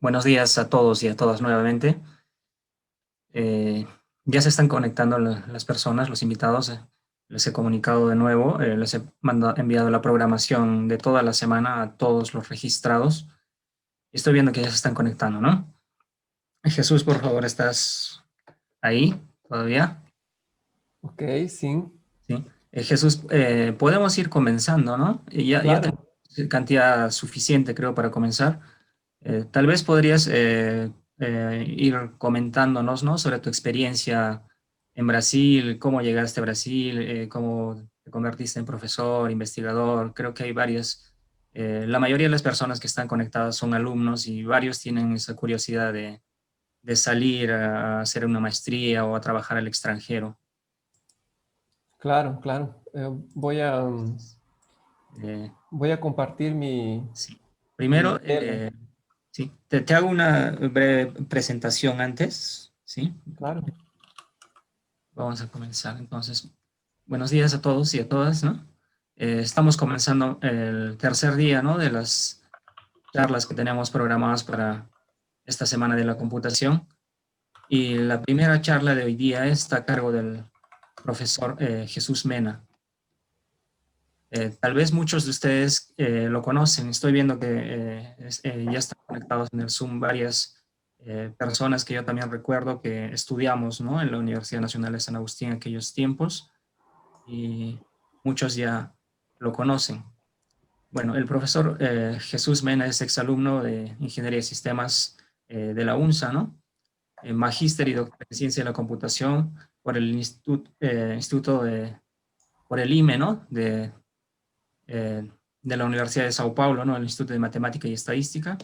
Buenos días a todos y a todas nuevamente. Eh, ya se están conectando las personas, los invitados. Les he comunicado de nuevo, les he enviado la programación de toda la semana a todos los registrados. Estoy viendo que ya se están conectando, ¿no? Jesús, por favor, ¿estás ahí todavía? Ok, sí, Sí. Jesús, podemos ir comenzando, ¿no? Ya tengo claro, cantidad suficiente, creo, para comenzar. Tal vez podrías ir comentándonos, ¿no? Sobre tu experiencia en Brasil, cómo llegaste a Brasil, cómo te convertiste en profesor, investigador. Creo que hay varios. La mayoría de las personas que están conectadas son alumnos y varios tienen esa curiosidad de salir a hacer una maestría o a trabajar al extranjero. claro, claro. Eh, Voy a compartir sí. mi Primero, tela, sí, te hago una breve presentación antes, ¿sí? claro. Vamos a comenzar entonces. Buenos días a todos y a todas, ¿no? Estamos comenzando el tercer día, ¿no? De las charlas que tenemos programadas para esta semana de la computación. Y la primera charla de hoy día está a cargo del profesor Jesús Mena. Tal vez muchos de ustedes lo conocen. Estoy viendo que ya están conectados en el Zoom varias personas que yo también recuerdo que estudiamos, ¿no? En la Universidad Nacional de San Agustín en aquellos tiempos y muchos ya lo conocen. Bueno, el profesor Jesús Mena es exalumno de Ingeniería de Sistemas de la UNSA, ¿no? Magíster y doctor en Ciencia de la Computación por el Instituto por el IME, ¿no? De la Universidad de Sao Paulo, ¿no? El Instituto de Matemática y Estadística,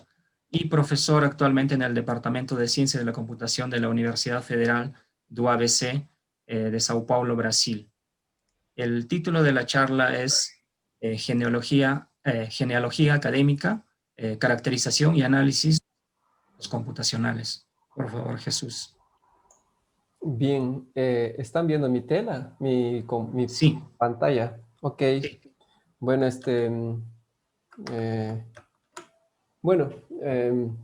y profesor actualmente en el Departamento de Ciencia de la Computación de la Universidad Federal do ABC de Sao Paulo, Brasil. El título de la charla es Genealogía Académica, Caracterización y Análisis Computacionales. Por favor, Jesús. Bien, ¿están viendo mi tela, mi Sí, pantalla? Ok, sí, bueno, eh, bueno, em,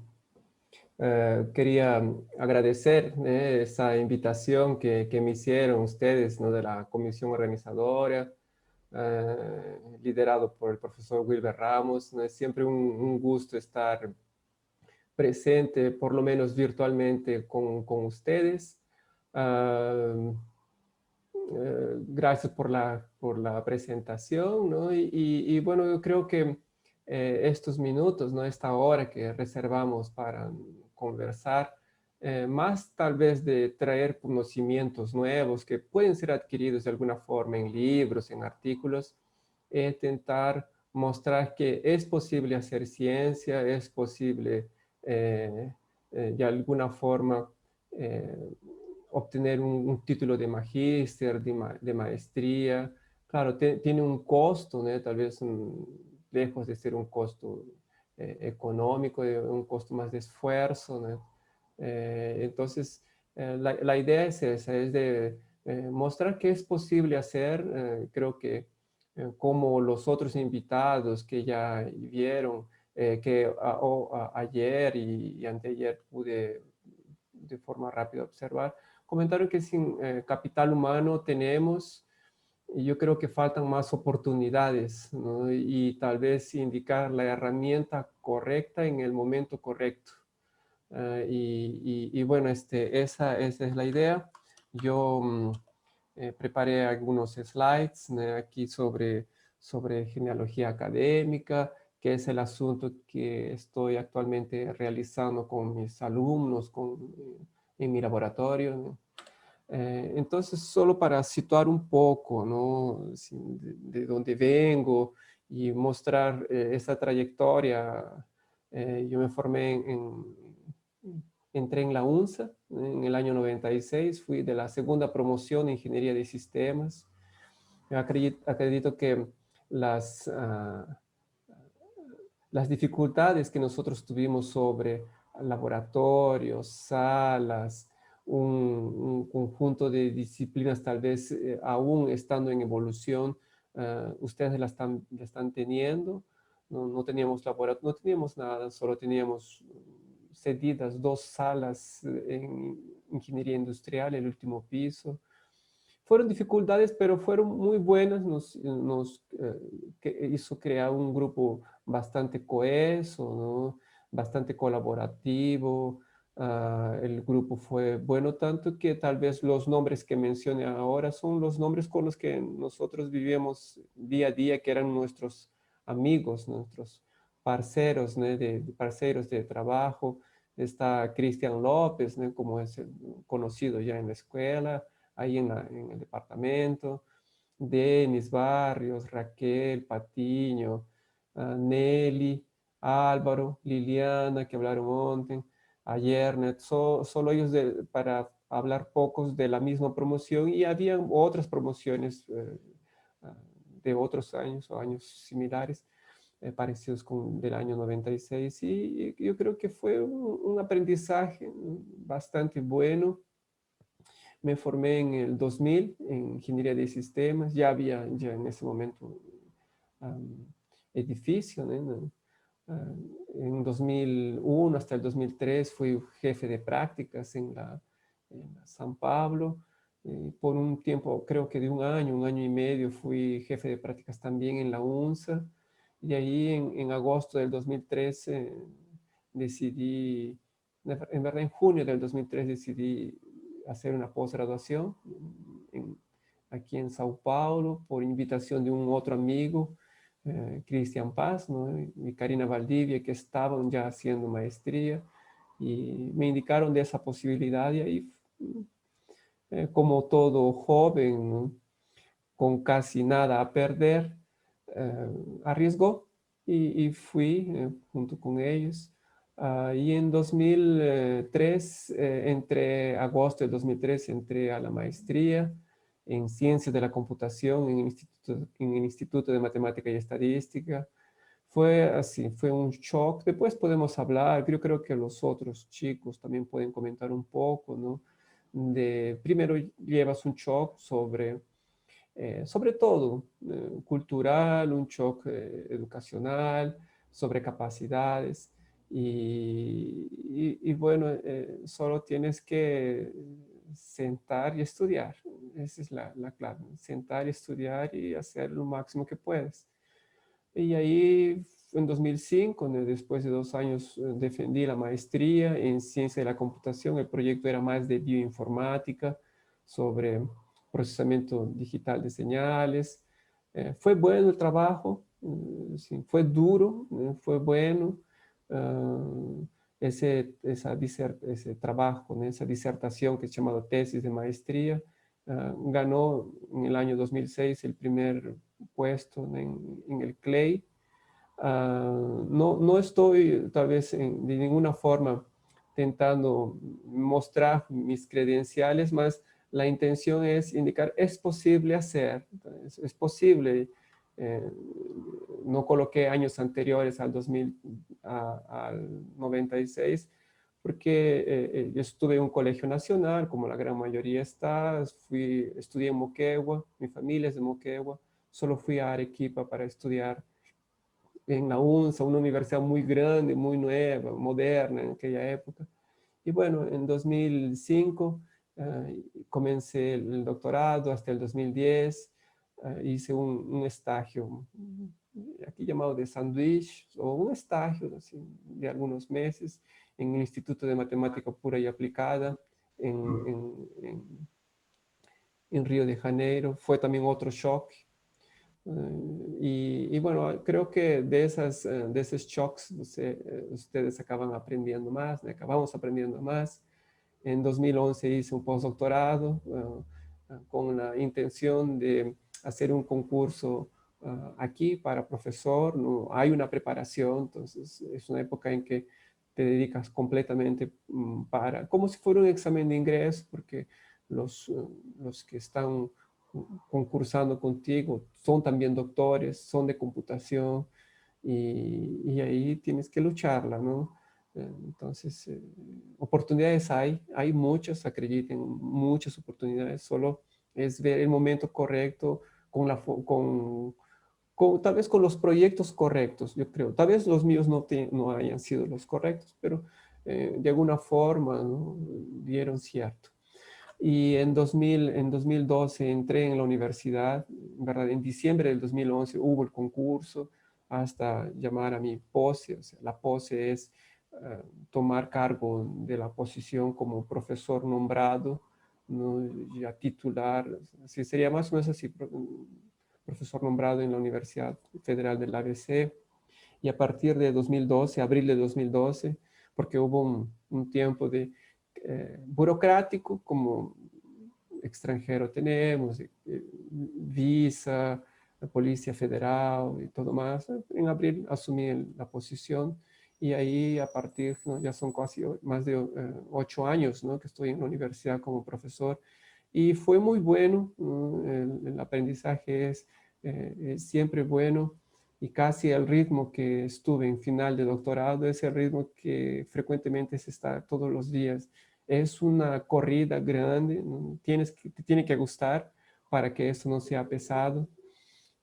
quería agradecer esa invitación que me hicieron ustedes, ¿no? De la comisión organizadora, liderado por el profesor Wilber Ramos. ¿No? Es siempre un gusto estar presente, por lo menos virtualmente, con ustedes. Ah, Gracias por la presentación, ¿no? Y bueno, yo creo que estos minutos, ¿no? Esta hora que reservamos para conversar, más tal vez de traer conocimientos nuevos que pueden ser adquiridos de alguna forma en libros, en artículos, intentar mostrar que es posible hacer ciencia, es posible de alguna forma eh, obtener un título de magíster, de maestría. Claro, tiene un costo, ¿no? Tal vez lejos de ser un costo económico, un costo más de esfuerzo, ¿no? Entonces, la idea es esa, es de mostrar que es posible hacer. Creo que como los otros invitados que ya vieron, que ayer y anteayer pude de forma rápida observar, comentaron que sin capital humano tenemos, y yo creo que faltan más oportunidades, ¿no? Y tal vez indicar la herramienta correcta en el momento correcto. Y bueno, esa es la idea. Yo preparé algunos slides aquí sobre genealogía académica, que es el asunto que estoy actualmente realizando con mis alumnos en mi laboratorio, ¿no? Entonces, solo para situar un poco, ¿no? De dónde vengo y mostrar esa trayectoria. Yo me formé entré en la UNSA en el año 96, fui de la segunda promoción de Ingeniería de Sistemas. Yo acredito que las, las dificultades que nosotros tuvimos sobre laboratorios, salas, un conjunto de disciplinas tal vez aún estando en evolución, ustedes la están teniendo. No teníamos laboratorio, no teníamos nada, solo teníamos cedidas 2 salas en ingeniería industrial, el último piso. Fueron dificultades, pero fueron muy buenas, que hizo crear un grupo bastante coheso, ¿no? Bastante colaborativo. El grupo fue bueno tanto que tal vez los nombres que mencioné ahora son los nombres con los que nosotros vivíamos día a día, que eran nuestros amigos, nuestros parceros, ¿no? Parceros de trabajo. Está Cristian López, ¿no? Como es conocido ya en la escuela, ahí en el departamento, Denis Barrios, Raquel Patiño, Nelly, Álvaro, Liliana, que hablaron antes, a Yernet, solo ellos para hablar pocos de la misma promoción, y habían otras promociones ah, de otros años o años similares, parecidos con del año 96, y yo creo que fue un aprendizaje bastante bueno. Me formé en el 2000 en ingeniería de sistemas. Ya había ya en ese momento um, edificio, ¿no? En 2001 hasta el 2003 fui jefe de prácticas en la San Pablo. Por un tiempo, creo que de un año y medio, fui jefe de prácticas también en la UNSA. Y ahí en agosto del 2013 decidí, en verdad en junio del 2003 decidí hacer una posgraduación aquí en Sao Paulo por invitación de un otro amigo, Cristian Paz, ¿no? Y Karina Valdivia, que estaban ya haciendo maestría, y me indicaron de esa posibilidad, y ahí, como todo joven, ¿no? Con casi nada a perder, eh, arriesgó, y fui junto con ellos. Y en 2003, entre agosto de 2003, entré a la maestría en Ciencias de la Computación en el Instituto de Matemática y Estadística. Fue así, fue un shock. Después podemos hablar, yo creo que los otros chicos también pueden comentar un poco, ¿no? Primero llevas un shock sobre todo cultural, un shock educacional, sobre capacidades, y bueno, solo tienes que sentar y estudiar. Esa es la clave, sentar y estudiar y hacer lo máximo que puedes. Y ahí, en 2005, ¿no? Después de 2 años, defendí la maestría en ciencia de la computación. El proyecto era más de bioinformática, sobre procesamiento digital de señales. Fue bueno el trabajo, sí, fue duro, fue bueno. Uh, ese trabajo, ¿no? Esa disertación que es llamado tesis de maestría, ganó en el año 2006 el primer puesto en el CLEI. No estoy tal vez de ninguna forma intentando mostrar mis credenciales, más la intención es indicar, es posible hacer, es posible. eh, no coloqué años anteriores al 2000, al 96, porque yo estuve en un colegio nacional, como la gran mayoría está. Estudié en Moquegua, mi familia es de Moquegua. Solo fui a Arequipa para estudiar en la UNSA, una universidad muy grande, muy nueva, moderna en aquella época. Y bueno, en 2005 comencé el doctorado hasta el 2010. Hice un estagio, aquí llamado de sándwich, o un estagio así, de algunos meses en el Instituto de Matemática Pura y Aplicada en Río de Janeiro. Fue también otro shock. Y bueno, creo que de esos shocks ustedes acaban aprendiendo más, ¿no? Acabamos aprendiendo más. En 2011 hice un postdoctorado con la intención de hacer un concurso aquí para profesor. No hay una preparación, entonces es una época en que te dedicas completamente como si fuera un examen de ingreso, porque los que están concursando contigo son también doctores, son de computación, y ahí tienes que lucharla, ¿no? Entonces, oportunidades hay muchas, acrediten, muchas oportunidades. Solo es ver el momento correcto, tal vez con los proyectos correctos, yo creo. Tal vez los míos no hayan sido los correctos, pero de alguna forma, ¿no? Dieron cierto. Y en 2012 entré en la universidad, ¿verdad? En diciembre del 2011 hubo el concurso hasta llamar a mi POSE. O sea, la POSE es tomar cargo de la posición como profesor nombrado, ¿no? Ya titular, así sería más o menos así, profesor nombrado en la Universidad Federal del ABC. Y a partir de 2012, abril de 2012, porque hubo un tiempo de burocrático, como extranjero tenemos, visa, la Policía Federal y todo más. En abril asumí la posición y ahí a partir, ¿no? Ya son casi más de 8 años, ¿no? Que estoy en la universidad como profesor y fue muy bueno. ¿No? El aprendizaje es siempre bueno y casi el ritmo que estuve en final de doctorado es el ritmo que frecuentemente se está todos los días. Es una corrida grande, ¿no? Te tiene que gustar para que esto no sea pesado.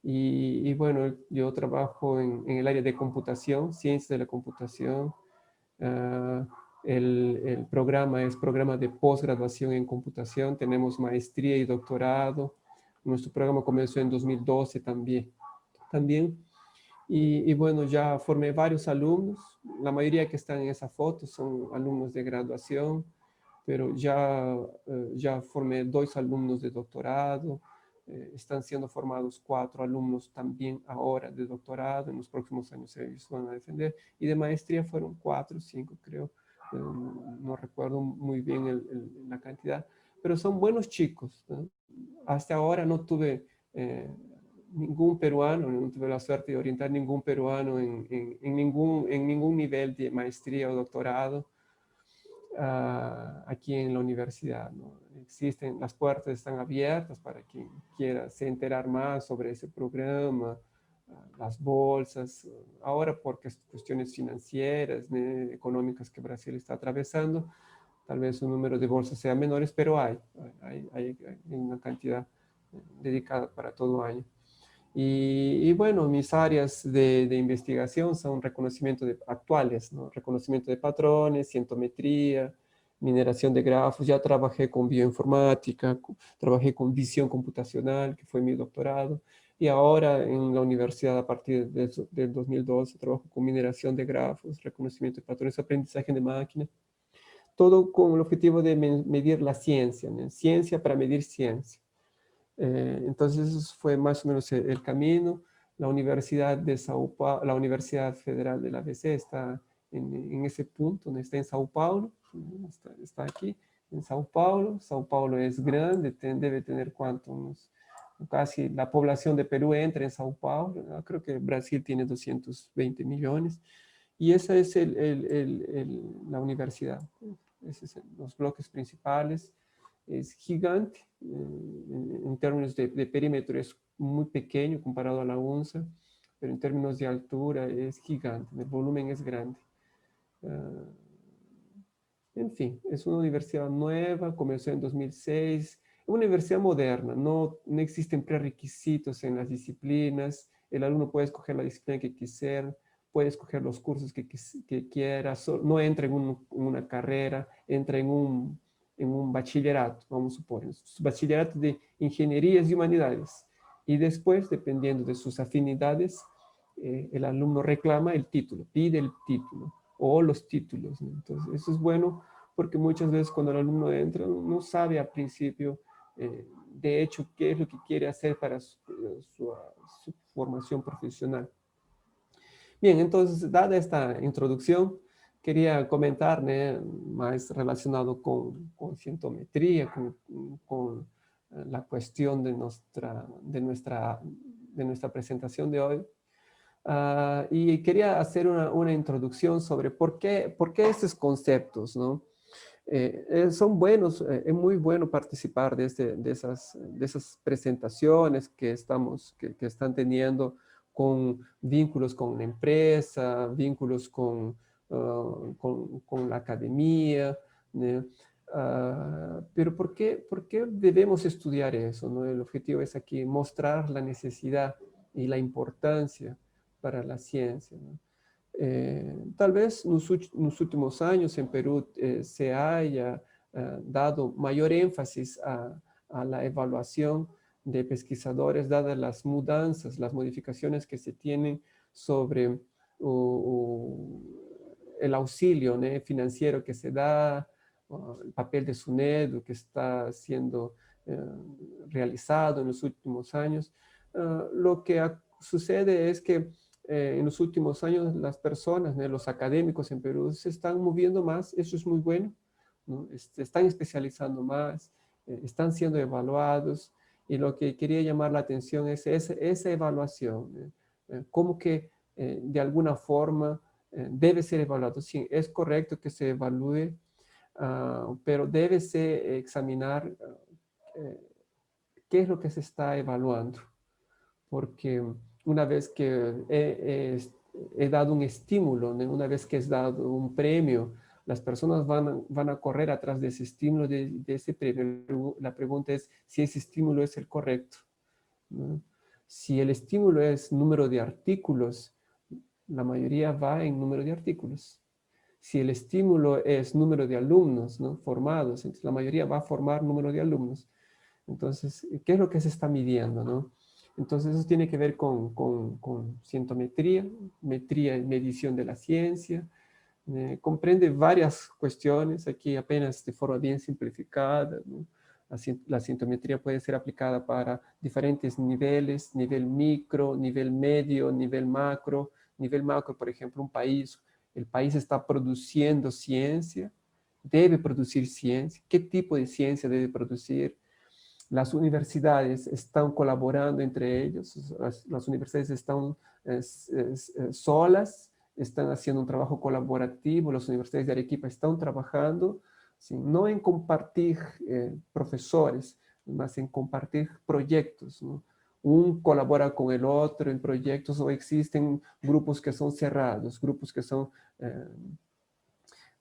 Y bueno, yo trabajo en el área de computación, ciencias de la computación. Ah, el programa es programa de posgraduación en computación. Tenemos maestría y doctorado. Nuestro programa comenzó en 2012 también. Y bueno, ya formé varios alumnos. La mayoría que están en esa foto son alumnos de graduación, pero ya formé 2 alumnos de doctorado. Están siendo formados 4 alumnos también ahora de doctorado. En los próximos años ellos van a defender. Y de maestría fueron 4 o 5, creo. No recuerdo muy bien la cantidad, pero son buenos chicos, ¿no? Hasta ahora no tuve ningún peruano, no tuve la suerte de orientar ningún peruano en ningún nivel de maestría o doctorado aquí en la universidad, ¿no? Existen, las puertas están abiertas para quien quiera se enterar más sobre ese programa, las bolsas, ahora porque cuestiones financieras, ¿no? Económicas que Brasil está atravesando, tal vez un número de bolsas sea menores, pero hay una cantidad dedicada para todo año. Y bueno, mis áreas de investigación son reconocimiento actuales, ¿no? Reconocimiento de patrones, cientometría, mineración de grafos. Ya trabajé con bioinformática, trabajé con visión computacional, que fue mi doctorado. Y ahora en la universidad, a partir del 2012, trabajo con mineración de grafos, reconocimiento de patrones, aprendizaje de máquina. Todo con el objetivo de medir la ciencia, ¿no? Ciencia para medir ciencia. Entonces, eso fue más o menos el camino. La Universidad de Sao Paulo, la Universidad Federal de la ABC está en ese punto, ¿no? Está en Sao Paulo, está aquí, en Sao Paulo. Sao Paulo es grande, debe tener cuánto, casi la población de Perú entra en Sao Paulo, ¿no? Creo que Brasil tiene 220 millones. Y esa es la universidad. Esos son los bloques principales. Es gigante, en términos de perímetro es muy pequeño comparado a la UNSA, pero en términos de altura es gigante, el volumen es grande. Uh, en fin, es una universidad nueva, comenzó en 2006, es una universidad moderna, no existen prerequisitos en las disciplinas, el alumno puede escoger la disciplina que quisiera, puede escoger los cursos que quiera, no entra en una carrera, entra en un bachillerato, vamos a suponer, bachillerato de ingenierías y humanidades. Y después, dependiendo de sus afinidades, el alumno reclama el título, pide el título o los títulos, ¿no? Entonces, eso es bueno porque muchas veces cuando el alumno entra no sabe al principio, de hecho, qué es lo que quiere hacer para su formación profesional. Bien, entonces, dada esta introducción, quería comentar, ¿no?, más relacionado con cientometría, con la cuestión de nuestra presentación de hoy. Y quería hacer una introducción sobre por qué estos conceptos, ¿no? Son buenos, es muy bueno participar de esas presentaciones que están teniendo con vínculos con la empresa, vínculos con la academia, ¿no? Pero ¿por qué debemos estudiar eso, ¿no? El objetivo es aquí mostrar la necesidad y la importancia para la ciencia, ¿no? Tal vez nos últimos años en Perú se haya dado mayor énfasis a la evaluación de pesquisadores, dadas las mudanzas, las modificaciones que se tienen sobre el auxilio, ¿no?, financiero que se da, el papel de SUNEDU que está siendo eh, realizado en los últimos años. Lo que sucede es que en los últimos años las personas, ¿no?, los académicos en Perú se están moviendo más, eso es muy bueno, ¿no? Están especializando más, están siendo evaluados, y lo que quería llamar la atención es esa evaluación, cómo que de alguna forma debe ser evaluado. Sí, es correcto que se evalúe, pero debe se examinar eh, qué es lo que se está evaluando, porque una vez que he dado un estímulo, ¿no?, una vez que es dado un premio, las personas van a correr atrás de ese estímulo, de ese premio. La pregunta es si ese estímulo es el correcto, ¿no? Si el estímulo es número de artículos, la mayoría va en número de artículos. Si el estímulo es número de alumnos, ¿no?, formados, entonces la mayoría va a formar número de alumnos. Entonces, ¿qué es lo que se está midiendo, no? Entonces, eso tiene que ver con cientometría, metría y medición de la ciencia. Comprende varias cuestiones, aquí apenas de forma bien simplificada, ¿no? La cientometría puede ser aplicada para diferentes niveles, nivel micro, nivel medio, nivel macro. Nivel macro, por ejemplo, el país está produciendo ciencia, debe producir ciencia. ¿Qué tipo de ciencia debe producir? Las universidades están colaborando entre ellos, las universidades están solas, están haciendo un trabajo colaborativo, las universidades de Arequipa están trabajando, ¿sí?, no en compartir profesores, más en compartir proyectos, ¿no? Un colabora con el otro en proyectos, o existen grupos que son cerrados, grupos que son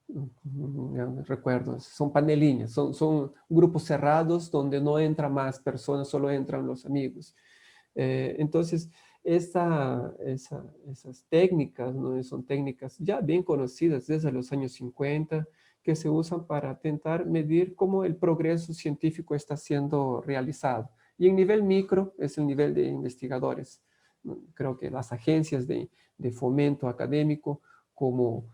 ya me recuerdo, son panelinhas, son grupos cerrados donde no entran más personas, solo entran los amigos. Entonces, esas técnicas, ¿no?, son técnicas ya bien conocidas desde los años 50, que se usan para intentar medir cómo el progreso científico está siendo realizado. Y en nivel micro es el nivel de investigadores, ¿no? Creo que las agencias de fomento académico como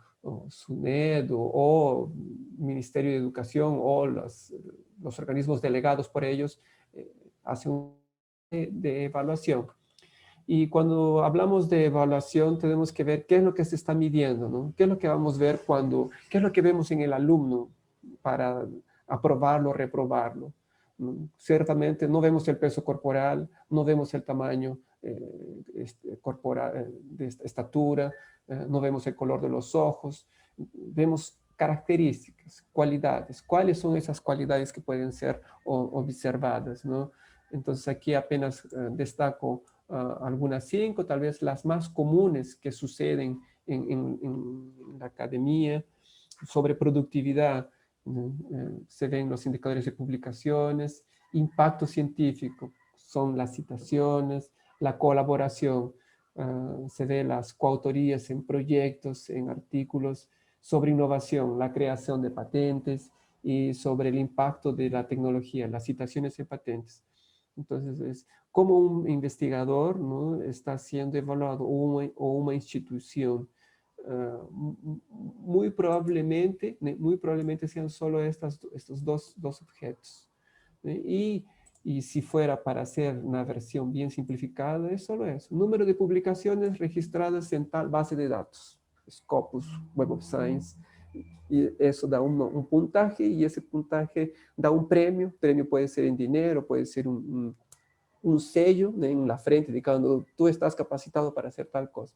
SUNED o Ministerio de Educación o los organismos delegados por ellos hacen un de evaluación. Y cuando hablamos de evaluación, tenemos que ver qué es lo que se está midiendo, ¿no? ¿Qué es lo que vamos a ver qué es lo que vemos en el alumno para aprobarlo o reprobarlo, ¿no? Ciertamente no vemos el peso corporal, no vemos el tamaño corporal, de estatura, no vemos el color de los ojos, vemos características, cualidades. ¿Cuáles son esas cualidades que pueden ser observadas, ¿no? Entonces aquí apenas destaco algunas 5, tal vez las más comunes que suceden en la academia. Sobre productividad, se ven los indicadores de publicaciones. Impacto científico son las citaciones, la colaboración, se ven las coautorías en proyectos, en artículos. Sobre innovación, la creación de patentes, y sobre el impacto de la tecnología, las citaciones en patentes. Entonces, es como un investigador, ¿no?, está siendo evaluado, o una institución. Muy probablemente sean solo estos dos objetos, ¿sí? Y si fuera para hacer una versión bien simplificada, es solo eso. Número de publicaciones registradas en tal base de datos, Scopus, Web of Science, y eso da un puntaje, y ese puntaje da un premio. El premio puede ser en dinero, puede ser un sello, ¿no?, en la frente, indicando tú estás capacitado para hacer tal cosa.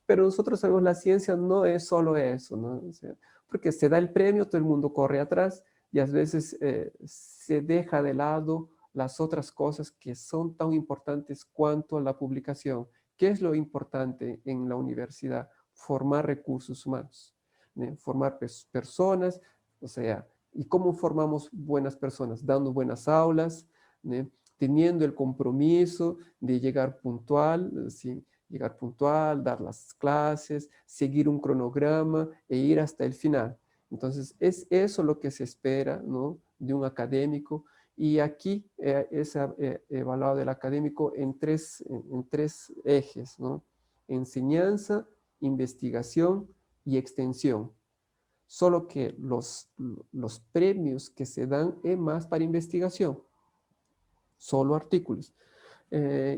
Pero nosotros sabemos, la ciencia no es solo eso, ¿no? O sea, porque se da el premio, todo el mundo corre atrás, y a veces se deja de lado las otras cosas que son tan importantes cuanto la publicación. ¿Qué es lo importante en la universidad? Formar recursos humanos, ¿no? Formar personas, o sea, ¿y cómo formamos buenas personas? Dando buenas aulas, ¿no?, teniendo el compromiso de llegar puntual, ¿sí?, llegar puntual, dar las clases, seguir un cronograma e ir hasta el final. Entonces, es eso lo que se espera, ¿no?, de un académico. Y aquí es evaluado el académico en tres ejes, ¿no? Enseñanza, investigación y extensión. Solo que los premios que se dan es más para investigación, solo artículos.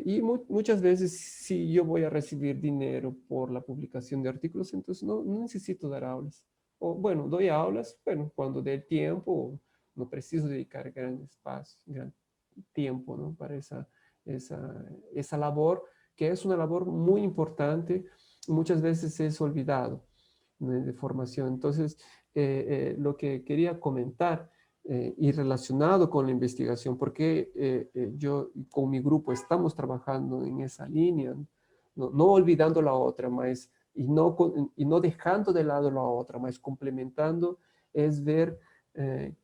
Y muchas veces, si yo voy a recibir dinero por la publicación de artículos, entonces no necesito dar aulas. O bueno, doy aulas, bueno, cuando dé el tiempo, no preciso dedicar gran espacio, gran tiempo, ¿no?, para esa labor, que es una labor muy importante, muchas veces es olvidado, ¿no?, de formación. Entonces, lo que quería comentar y relacionado con la investigación, porque yo con mi grupo estamos trabajando en esa línea, no olvidando la otra, más, y no dejando de lado la otra, más complementando, es ver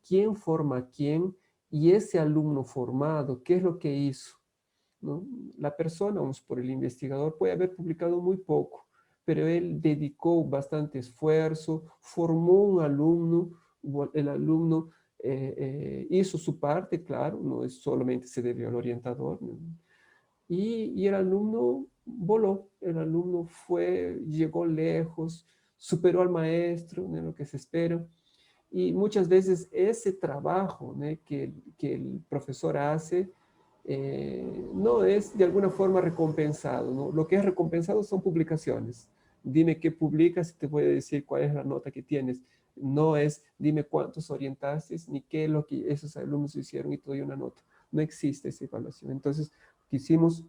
quién forma a quién y ese alumno formado, qué es lo que hizo, ¿no? La persona, vamos por el investigador, puede haber publicado muy poco, pero él dedicó bastante esfuerzo, formó un alumno, el alumno hizo su parte, claro, no es solamente se debe al orientador, ¿no? Y el alumno voló, el alumno llegó lejos, superó al maestro, ¿no?, lo que se espera. Y muchas veces ese trabajo, ¿no?, que el profesor hace no es de alguna forma recompensado, ¿no? Lo que es recompensado son publicaciones. Dime qué publicas y te voy a decir cuál es la nota que tienes. No es dime cuántos orientaste ni qué es lo que esos alumnos hicieron y te doy una nota. No existe esa evaluación. Entonces, quisimos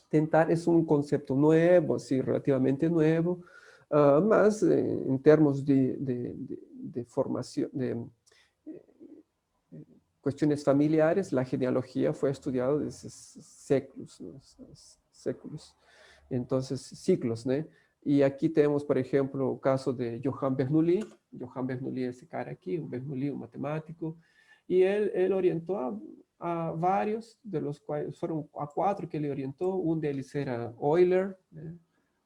tentar, es un concepto nuevo, sí, relativamente nuevo, más en términos de formación, cuestiones familiares, la genealogía fue estudiada desde séculos, ¿no? Séculos. Entonces, ciclos, ¿no? Y aquí tenemos, por ejemplo, el caso de Johann Bernoulli. Johann Bernoulli es ese cara aquí, un Bernoulli, un matemático, y él orientó a varios, de los cuales fueron a cuatro que le orientó. Un de ellos era Euler, ¿eh?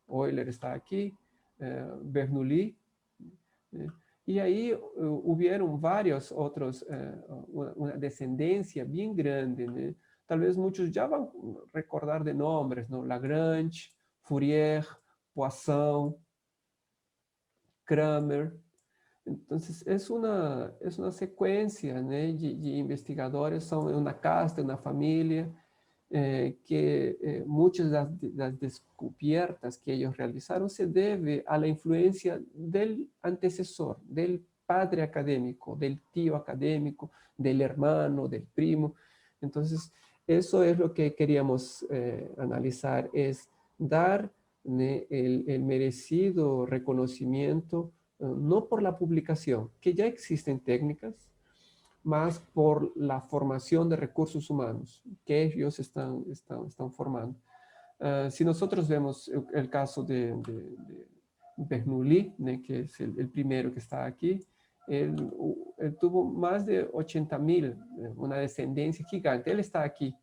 Euler está aquí, Bernoulli, ¿eh? Y ahí hubieron varios otros, una descendencia bien grande, ¿no? Tal vez muchos ya van a recordar de nombres, ¿no? Lagrange, Fourier, Poisson, Kramer. Entonces, es una secuencia, ¿no?, de investigadores, son una casta, una familia, que muchas de las descubiertas que ellos realizaron se debe a la influencia del antecesor, del padre académico, del tío académico, del hermano, del primo. Entonces, eso es lo que queríamos analizar, es dar, ¿no?, el merecido reconocimiento, no por la publicación, que ya existen técnicas, más por la formación de recursos humanos que ellos están formando. Si nosotros vemos el caso de Bernoulli, ¿no?, que es el primero que está aquí, él tuvo más de 80.000, una descendencia gigante. Él está aquí,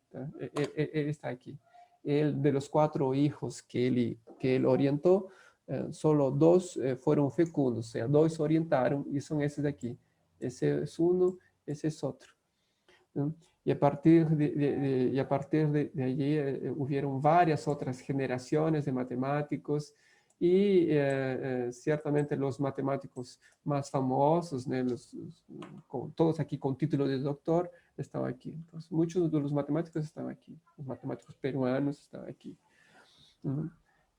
él está aquí. Él, de los 4 hijos que él orientó, solo 2 fueron fecundos, o sea, 2 orientaron y son esos de aquí. Ese es uno, ese es otro, ¿no? Y a partir de allí hubieron varias otras generaciones de matemáticos y ciertamente los matemáticos más famosos, ¿no?, todos aquí con título de doctor, estaban aquí. Entonces, muchos de los matemáticos estaban aquí, los matemáticos peruanos estaban aquí, ¿no?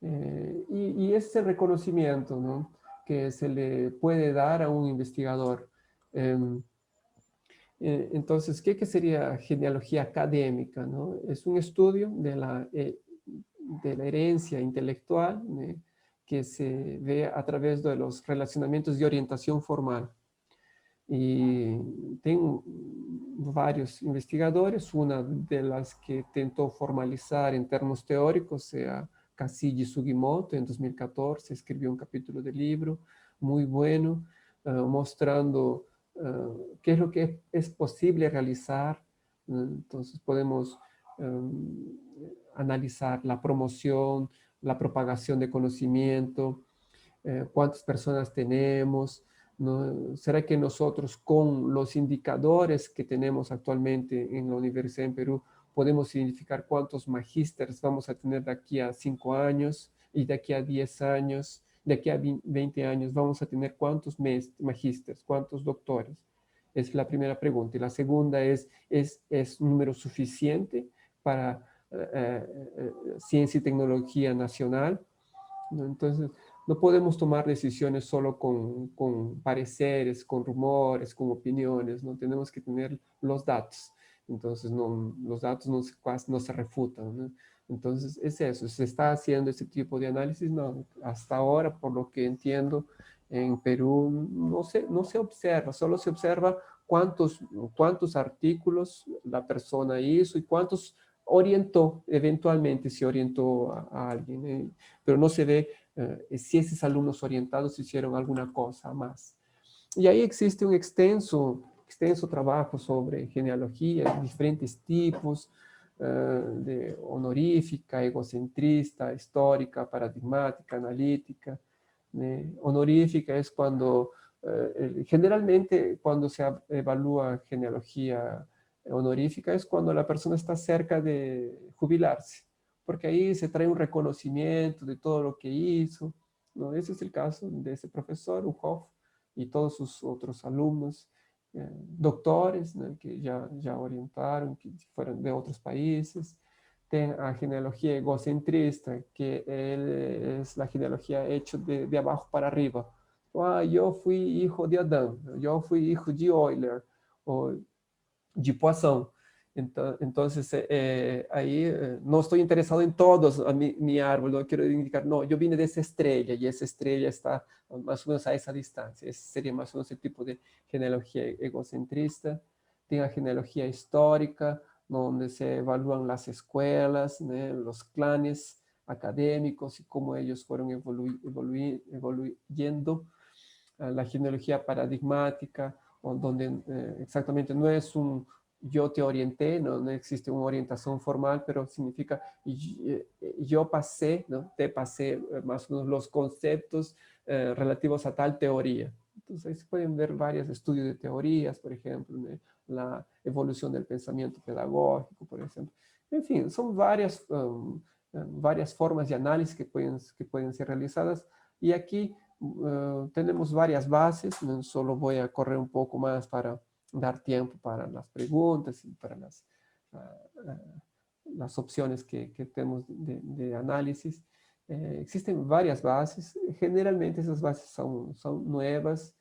Y ese reconocimiento, ¿no?, que se le puede dar a un investigador. Entonces, ¿qué sería genealogía académica, no? Es un estudio de la herencia intelectual, ¿no?, que se ve a través de los relacionamientos de orientación formal. Y tengo varios investigadores, una de las que tentó formalizar en términos teóricos, sea Casigi Sugimoto, en 2014 escribió un capítulo del libro muy bueno, mostrando qué es lo que es posible realizar. Entonces podemos analizar la promoción, la propagación de conocimiento, cuántas personas tenemos, ¿no? ¿Será que nosotros con los indicadores que tenemos actualmente en la Universidad en Perú podemos identificar cuántos magísteres vamos a tener de aquí a 5 años y de aquí a 10 años, de aquí a 20 años vamos a tener cuántos magísteres, cuántos doctores? Es la primera pregunta. Y la segunda ¿es un número suficiente para ciencia y tecnología nacional? ¿No? Entonces, no podemos tomar decisiones solo con pareceres, con rumores, con opiniones, ¿no? Tenemos que tener los datos. Entonces, no, los datos no se refutan, ¿no? Entonces, es eso. ¿Se está haciendo ese tipo de análisis? No, hasta ahora, por lo que entiendo, en Perú no se observa, solo se observa cuántos artículos la persona hizo y cuántos orientó, eventualmente se orientó a alguien, pero no se ve si esos alumnos orientados hicieron alguna cosa más. Y ahí existe un extenso trabajo sobre genealogía, diferentes tipos, de honorífica, egocentrista, histórica, paradigmática, analítica. Honorífica es cuando, generalmente cuando se evalúa genealogía honorífica es cuando la persona está cerca de jubilarse, porque ahí se trae un reconocimiento de todo lo que hizo, ¿no? Ese es el caso de ese profesor, Uhoff, y todos sus otros alumnos, doctores, ¿no? Que ya orientaron, que fueron de otros países. Ten a genealogía egocentrista, que es la genealogía hecha de abajo para arriba. Ah, yo fui hijo de Adán, yo fui hijo de Euler, o de Poisson. Entonces, ahí no estoy interesado en todos mi árbol, no quiero indicar, no, yo vine de esa estrella y esa estrella está más o menos a esa distancia. Ese sería más o menos el tipo de genealogía egocentrista. Tiene genealogía histórica, donde se evalúan las escuelas, ¿no? Los clanes académicos y cómo ellos fueron evoluyendo. La genealogía paradigmática, donde exactamente no es un yo te orienté, no existe una orientación formal, pero significa yo pasé, ¿no? Te pasé más o menos los conceptos relativos a tal teoría. Entonces ahí se pueden ver varios estudios de teorías, por ejemplo, ¿no? La evolución del pensamiento pedagógico, por ejemplo. En fin, son varias formas de análisis que pueden ser realizadas. Y aquí tenemos varias bases, ¿no? Solo voy a correr un poco más para dar tiempo para las preguntas y para las opciones que tenemos de análisis. Existen varias bases, generalmente esas bases son nuevas,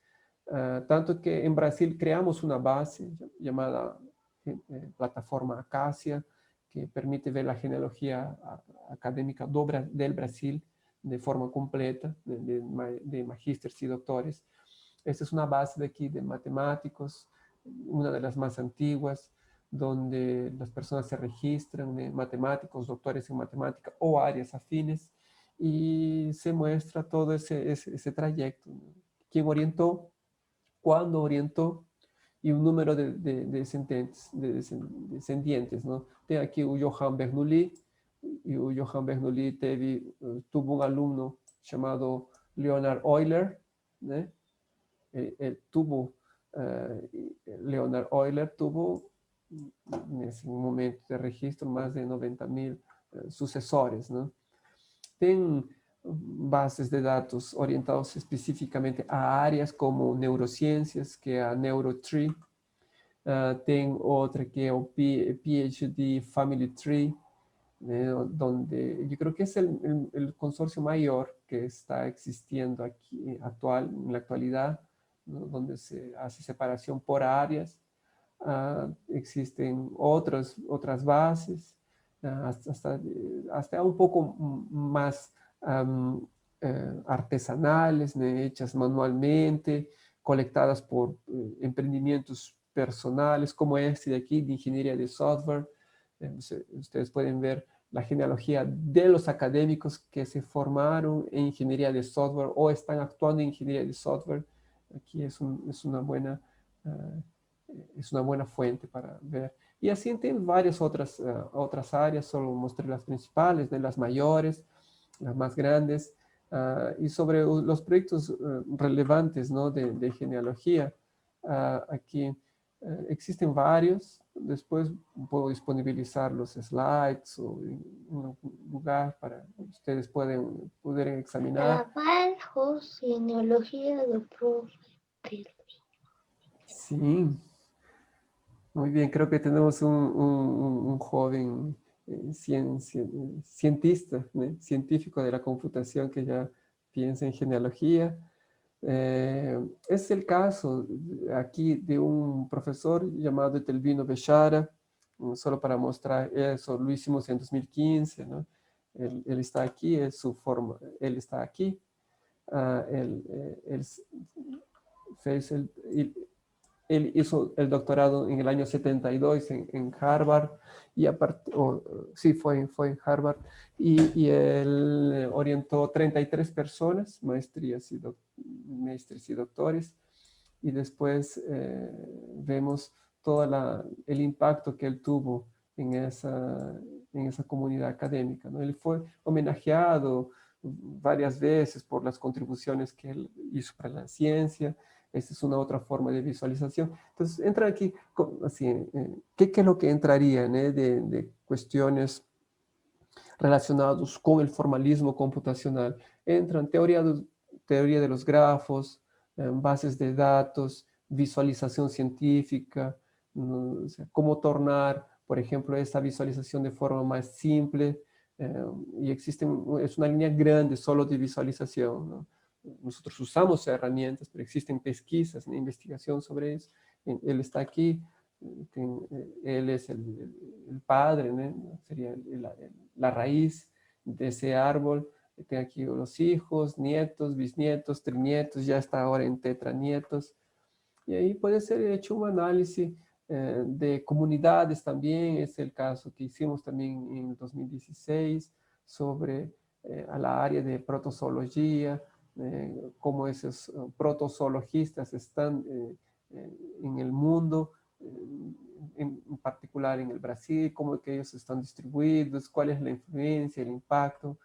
tanto que en Brasil creamos una base llamada plataforma Acacia, que permite ver la genealogía académica del Brasil de forma completa, de magísteres y doctores. Esta es una base de aquí de matemáticos, una de las más antiguas, donde las personas se registran, matemáticos, doctores en matemática o áreas afines, y se muestra todo ese trayecto, ¿no? Quién orientó, cuándo orientó, y un número de descendientes, ¿no? Tem aqui o Johann Bernoulli, e o Johann Bernoulli tuvo un alumno chamado Leonhard Euler, né? Leonhard Euler tuvo en ese momento de registro más de 90.000 sucesores, ¿no? Tem bases de dados orientados específicamente a áreas como neurociencias, que é a NeuroTree. Tem outra que é o PhD Family Tree, donde yo creo que es el consorcio mayor que está existiendo aquí en la actualidad, ¿no? Donde se hace separación por áreas. Existen otras bases, hasta un poco más artesanales, ¿no? Hechas manualmente, colectadas por emprendimientos personales, como este de aquí, de ingeniería de software. Ustedes pueden ver la genealogía de los académicos que se formaron en ingeniería de software o están actuando en ingeniería de software. Aquí es una buena fuente para ver. Y así tienen varias otras áreas, solo mostré las principales, de las mayores. las más grandes, y sobre los proyectos relevantes, ¿no? de genealogía. Aquí existen varios, después puedo disponibilizar los slides o en un lugar para que ustedes puedan examinar. Trabajo, genealogía de Sí, muy bien, creo que tenemos un joven cientista, ¿no? Científico de la computación que ya piensa en genealogía. Es el caso aquí de un profesor llamado Etelvino Bechara, solo para mostrar eso, lo hicimos en 2015, ¿no? Él está aquí, es su forma, él está aquí. Él fez él hizo el doctorado en el año 72 en Harvard, y sí, fue en Harvard, y él orientó 33 personas, maestros y doctores, y después vemos todo el impacto que él tuvo en esa comunidad académica, ¿no? Él fue homenajeado varias veces por las contribuciones que él hizo para la ciencia. Esta es una otra forma de visualización. Entonces, entra aquí, así, ¿qué es lo que entraría de cuestiones relacionadas con el formalismo computacional? Entran teoría de los grafos, bases de datos, visualización científica, ¿no? O sea, cómo tornar, por ejemplo, esta visualización de forma más simple, y es una línea grande solo de visualización, ¿no? Nosotros usamos herramientas, pero existen pesquisas, una investigación sobre eso. Él está aquí, él es el padre, ¿no? Sería la raíz de ese árbol. Tengo aquí los hijos, nietos, bisnietos, trinietos, ya está ahora en tetranietos. Y ahí puede ser hecho un análisis de comunidades también. Es el caso que hicimos también en 2016 sobre a la área de protozoología, cómo esos protozoologistas están en el mundo, en particular en el Brasil, cómo que ellos están distribuidos, cuál es la influencia, el impacto.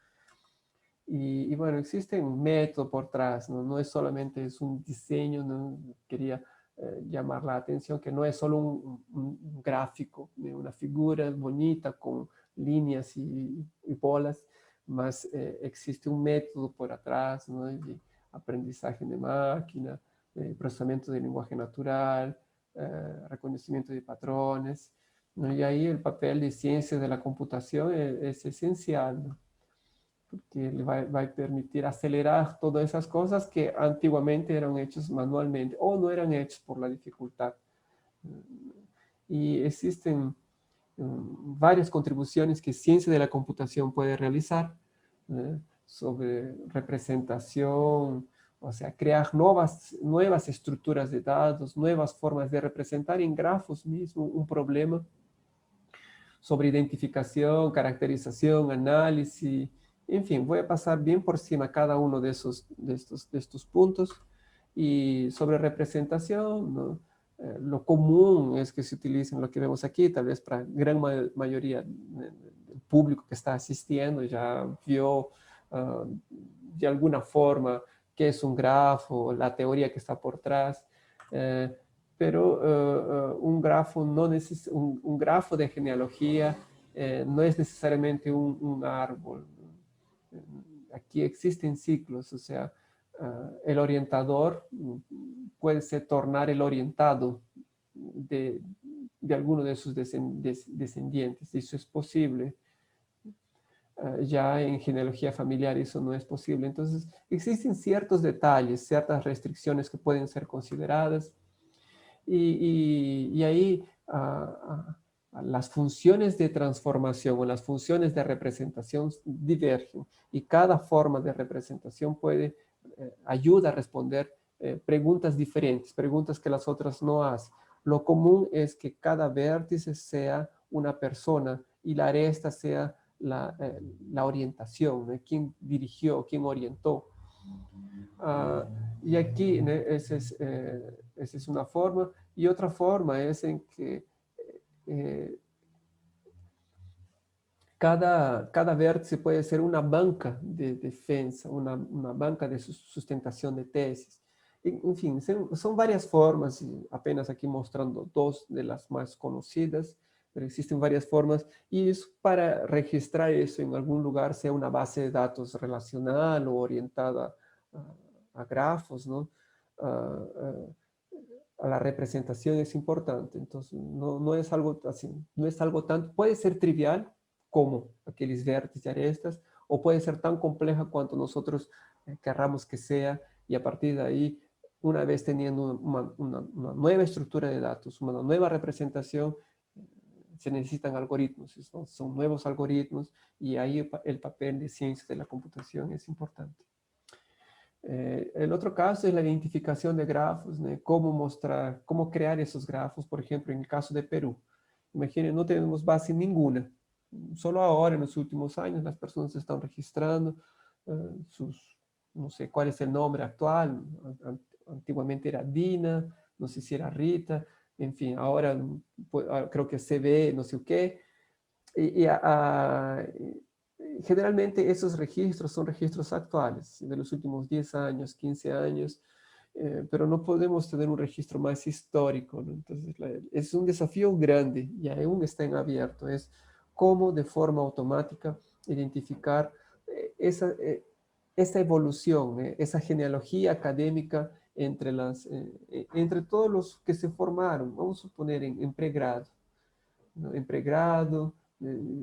Y bueno, existe un método por atrás, ¿no? No es solamente es un diseño, ¿no? Quería llamar la atención que no es solo un gráfico, ¿no? Una figura bonita con líneas y bolas, más existe un método por atrás, ¿no? De aprendizaje de máquina, procesamiento de lenguaje natural, reconocimiento de patrones, ¿no? Y ahí el papel de ciencias de la computación es esencial, ¿no? Porque le va a permitir acelerar todas esas cosas que antiguamente eran hechas manualmente o no eran hechas por la dificultad. Y existen varias contribuciones que ciencia de la computación puede realizar, sobre representación, o sea, crear nuevas estructuras de datos, nuevas formas de representar en grafos mismo un problema, sobre identificación, caracterización, análisis, en fin, voy a pasar bien por encima cada uno de estos puntos. Y sobre representación, ¿no? Lo común es que se utilicen lo que vemos aquí, tal vez para gran mayoría del público que está asistiendo ya vio de alguna forma qué es un grafo, la teoría que está por detrás. Pero un grafo, un grafo de genealogía no es necesariamente un árbol. Aquí existen ciclos, o sea, el orientador puede ser tornar el orientado de alguno de sus descendientes. Eso es posible. Ya en genealogía familiar eso no es posible. Entonces, existen ciertos detalles, ciertas restricciones que pueden ser consideradas. Y ahí las funciones de transformación o las funciones de representación divergen, y cada forma de representación ayuda a responder preguntas diferentes, preguntas que las otras no hacen. Lo común es que cada vértice sea una persona y la aresta sea la orientación, ¿no? Quién dirigió, quién orientó. Y aquí, ¿no? Esa es una forma. Y otra forma es en que cada vértice puede ser una banca de defensa, una banca de sustentación de tesis. En fin, son varias formas, y apenas aquí mostrando dos de las más conocidas, pero existen varias formas, y es para registrar eso en algún lugar, sea una base de datos relacional o orientada a grafos, ¿no? A, a la representación es importante. Entonces, no es algo así, no es algo tan, puede ser trivial como aquellos vértices y arestas, o puede ser tan compleja cuanto nosotros querramos que sea, y a partir de ahí, una vez teniendo una nueva estructura de datos, una nueva representación, se necesitan algoritmos, son nuevos algoritmos, y ahí el papel de ciencias de la computación es importante. El otro caso es la identificación de grafos, ¿no? Cómo mostrar, cómo crear esos grafos, por ejemplo, en el caso de Perú. Imaginen, no tenemos base ninguna. Solo ahora, en los últimos años, las personas están registrando no sé cuál es el nombre actual. Antiguamente era Dina, no sé si era Rita, en fin, ahora creo que CB, no sé qué. Y, generalmente esos registros son registros actuales, de los últimos 10 años, 15 años, pero no podemos tener un registro más histórico, ¿no? Entonces, es un desafío grande y aún está en abierto, es cómo de forma automática identificar esa evolución, esa genealogía académica entre todos los que se formaron, vamos a suponer en pregrado, ¿no? En pregrado,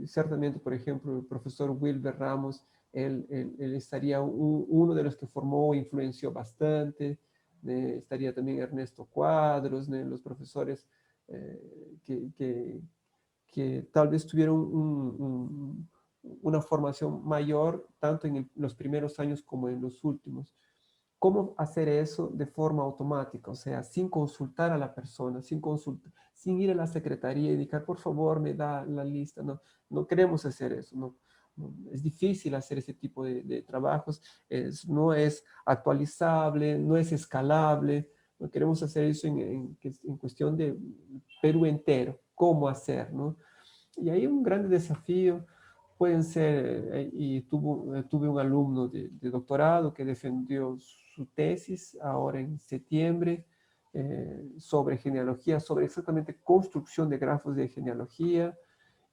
ciertamente, por ejemplo, el profesor Wilber Ramos, él estaría uno de los que formó e influenció bastante, estaría también Ernesto Cuadros, los profesores que tal vez tuvieron una formación mayor, tanto en los primeros años como en los últimos. ¿Cómo hacer eso de forma automática? O sea, sin consultar a la persona, sin ir a la secretaría y indicar, por favor, me da la lista. No, no queremos hacer eso. No, es difícil hacer ese tipo de trabajos. No es actualizable, no es escalable. No queremos hacer eso en cuestión de Perú entero. ¿Cómo hacer? ¿No? Y ahí un gran desafío pueden ser, y tuve un alumno de doctorado que defendió su tesis ahora en septiembre sobre genealogía, sobre exactamente construcción de grafos de genealogía,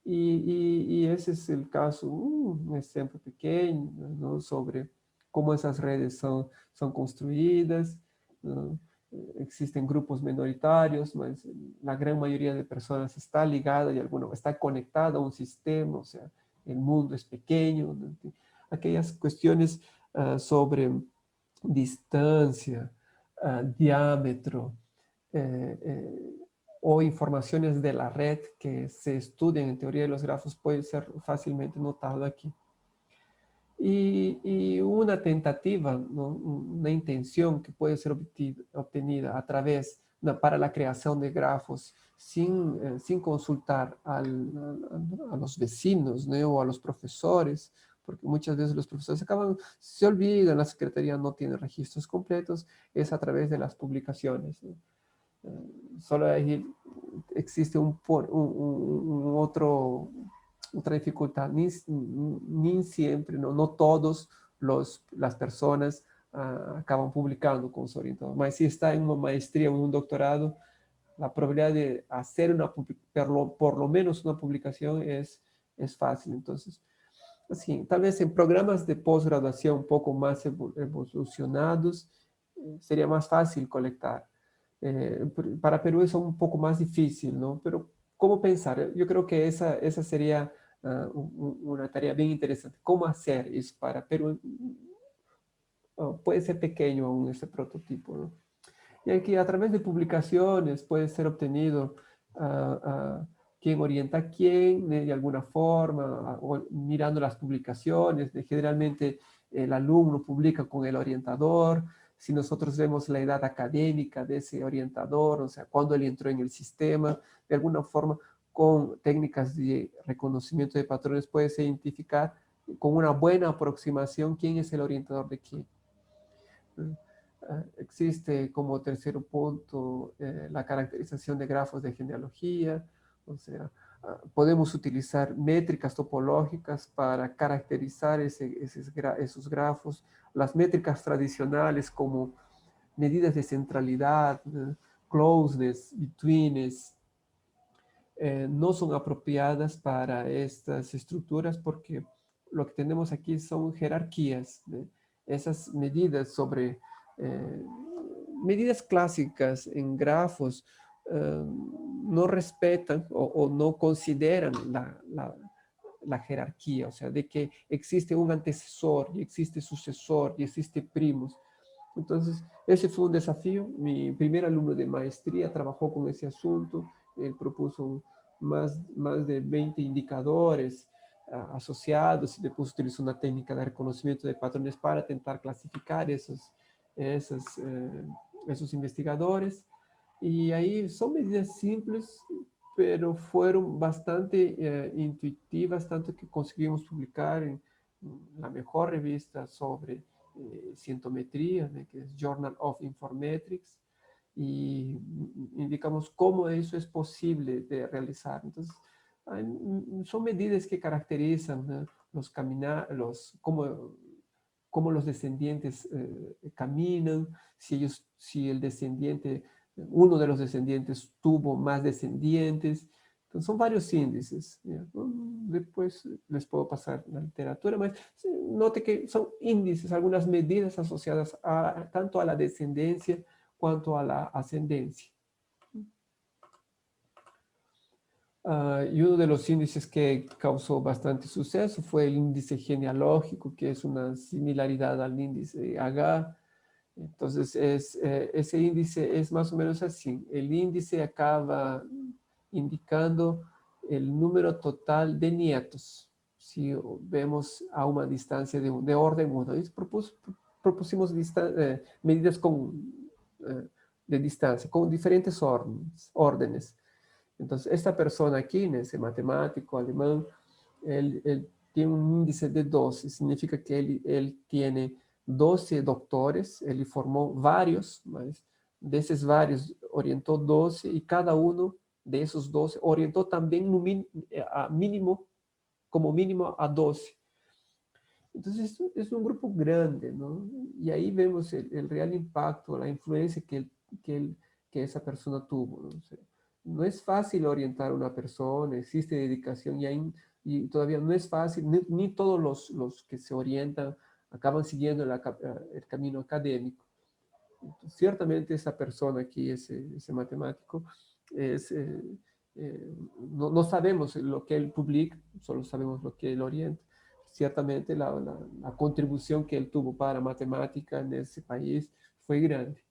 y ese es el caso, un ejemplo pequeño, ¿no? Sobre cómo esas redes son construidas, ¿no? Existen grupos minoritarios, mas la gran mayoría de personas está ligada y está conectada a un sistema, o sea, el mundo es pequeño, ¿no? Aquellas cuestiones sobre distancia, diámetro, eh, eh, o informaciones de la red que se estudian en teoría de los grafos puede ser fácilmente notado aquí. Y una tentativa, ¿no? Una intención que puede ser obtenida a través, para la creación de grafos sin consultar a los vecinos, ¿no? O a los profesores, porque muchas veces los profesores se olvidan, la secretaría no tiene registros completos, es a través de las publicaciones, ¿no? Solo ahí existe otra dificultad. Ni siempre, no todos las personas acaban publicando con su orientador. Mas si está en una maestría o en un doctorado, la probabilidad de hacer por lo menos una publicación es fácil. Entonces, así, tal vez en programas de posgraduación un poco más evolucionados, sería más fácil colectar. Para Perú es un poco más difícil, ¿no? Pero, ¿cómo pensar? Yo creo que esa sería una tarea bien interesante. ¿Cómo hacer eso para Perú? Puede ser pequeño aún ese prototipo, ¿no? Y aquí a través de publicaciones puede ser obtenido quién orienta a quién, de alguna forma, o mirando las publicaciones. Generalmente el alumno publica con el orientador. Si nosotros vemos la edad académica de ese orientador, o sea, cuándo él entró en el sistema, de alguna forma, con técnicas de reconocimiento de patrones, puedes identificar con una buena aproximación quién es el orientador de quién. Existe como tercer punto la caracterización de grafos de genealogía, o sea, podemos utilizar métricas topológicas para caracterizar esos grafos. Las métricas tradicionales como medidas de centralidad, closeness, betweenness, no son apropiadas para estas estructuras porque lo que tenemos aquí son jerarquías, ¿no? Esas medidas sobre medidas clásicas en grafos no respetan o no consideran la jerarquía, o sea, de que existe un antecesor y existe sucesor y existe primos. Entonces, ese fue un desafío. Mi primer alumno de maestría trabajó con ese asunto. Él propuso más de 20 indicadores asociados y después utilizó una técnica de reconocimiento de patrones para intentar clasificar esos investigadores. Y ahí son medidas simples, pero fueron bastante intuitivas, tanto que conseguimos publicar en la mejor revista sobre cientometría, ¿no? Que es Journal of Informatics, y indicamos cómo eso es posible de realizar. Entonces, son medidas que caracterizan, ¿no? Cómo los descendientes caminan, si el descendiente, uno de los descendientes tuvo más descendientes. Entonces, son varios índices, ¿ya? Después les puedo pasar la literatura, pero note que son índices, algunas medidas asociadas tanto a la descendencia cuanto a la ascendencia. Y uno de los índices que causó bastante suceso fue el índice genealógico, que es una similaridad al índice Agar. Entonces, ese índice es más o menos así. El índice acaba indicando el número total de nietos, si vemos a una distancia de orden 1. Propusimos medidas de distancia, con diferentes órdenes. Entonces, esta persona aquí, ese matemático alemán, él tiene un índice de 12, significa que él tiene 12 doctores, él formó varios, mas de esos varios orientó 12 y cada uno de esos 12 orientó también como mínimo a 12. Entonces, es un grupo grande, ¿no? Y ahí vemos el real impacto, la influencia que esa persona tuvo, ¿no? O sea, no es fácil orientar a una persona, existe dedicación y todavía no es fácil, ni todos los que se orientan acaban siguiendo el camino académico. Entonces, ciertamente esa persona aquí, ese matemático, es, no sabemos lo que él publica, solo sabemos lo que él orienta. Ciertamente la contribución que él tuvo para matemática en ese país fue grande.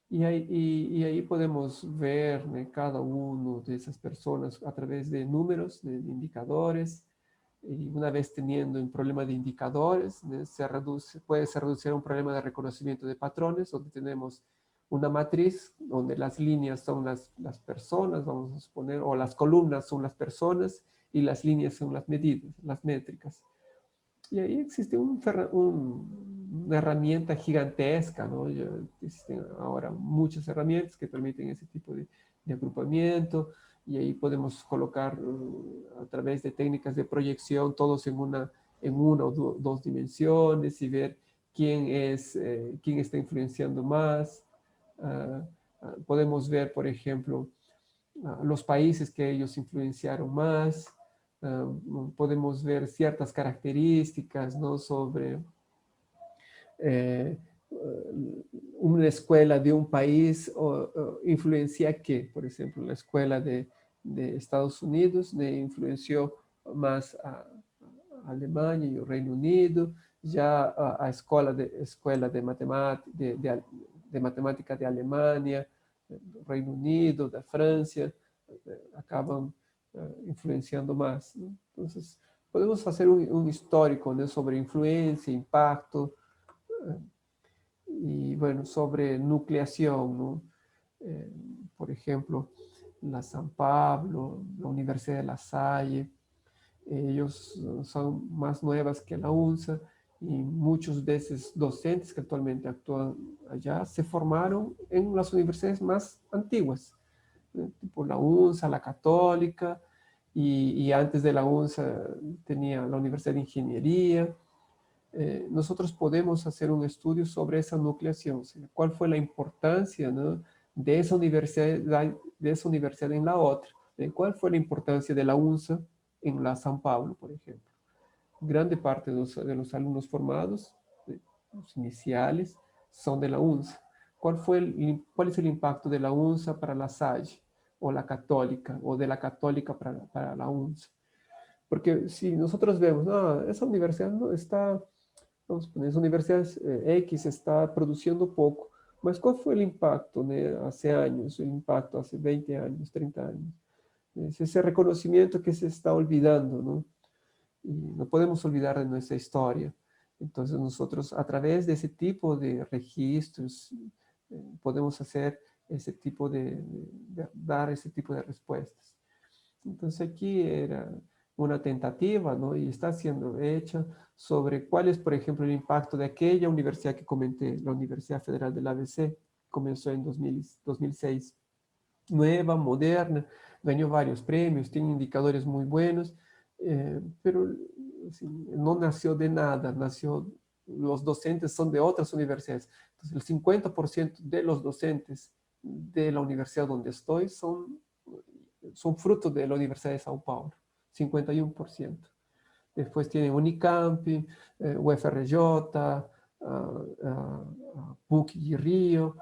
Y ahí podemos ver, ¿no? Cada uno de esas personas a través de números, de indicadores, y una vez teniendo un problema de indicadores, ¿no? Puede ser reducido a un problema de reconocimiento de patrones, donde tenemos una matriz, donde las líneas son las personas, vamos a suponer, o las columnas son las personas, y las líneas son las medidas, las métricas. Y ahí existe una herramienta gigantesca, ¿no? Existen ahora muchas herramientas que permiten ese tipo de agrupamiento, y ahí podemos colocar a través de técnicas de proyección todos en una o dos dimensiones y ver quién está influenciando más. Podemos ver, por ejemplo, los países que ellos influenciaron más. Podemos ver ciertas características, ¿no? Sobre una escuela de un país influencia qué. Por ejemplo, la escuela de Estados Unidos influenció más a Alemania y el Reino Unido. Ya a escuela de matemática de Alemania, Reino Unido, de Francia, acaban influenciando más, ¿no? Entonces, podemos hacer un histórico, ¿no? Sobre influencia, impacto, y bueno, sobre nucleación, ¿no? Por ejemplo, la San Pablo, la Universidad de La Salle, ellos son más nuevas que la UNSA, y muchos de esos docentes que actualmente actúan allá se formaron en las universidades más antiguas. tipo la UNSA, la Católica, y antes de la UNSA tenía la Universidad de Ingeniería. Nosotros podemos hacer un estudio sobre esa nucleación, o sea, cuál fue la importancia, ¿no?, de esa universidad en la otra, cuál fue la importancia de la UNSA en la São Paulo, por ejemplo. Grande parte de los alumnos formados, los iniciales, son de la UNSA. ¿Cuál es el impacto de la UNSA para la Salle, o la Católica, o de la Católica para la UNSA? Porque si nosotros vemos, no, esa universidad no está, vamos a poner, esa universidad X está produciendo poco, mas ¿cuál fue el impacto, ¿no?, hace años, el impacto hace 20 años, 30 años? Es ese reconocimiento que se está olvidando, ¿no? Y no podemos olvidar de nuestra historia. Entonces nosotros, a través de ese tipo de registros, podemos hacer ese tipo dar ese tipo de respuestas. Entonces aquí era una tentativa, ¿no?, y está siendo hecha sobre cuál es, por ejemplo, el impacto de aquella universidad que comenté, la Universidad Federal del ABC, comenzó en 2006, nueva, moderna, ganó varios premios, tiene indicadores muy buenos, pero así, no nació de nada, los docentes son de otras universidades. Entonces, el 50% de los docentes de la universidad donde estoy son fruto de la Universidad de São Paulo, 51%. Después tienen Unicamp, UFRJ, PUC de Rio,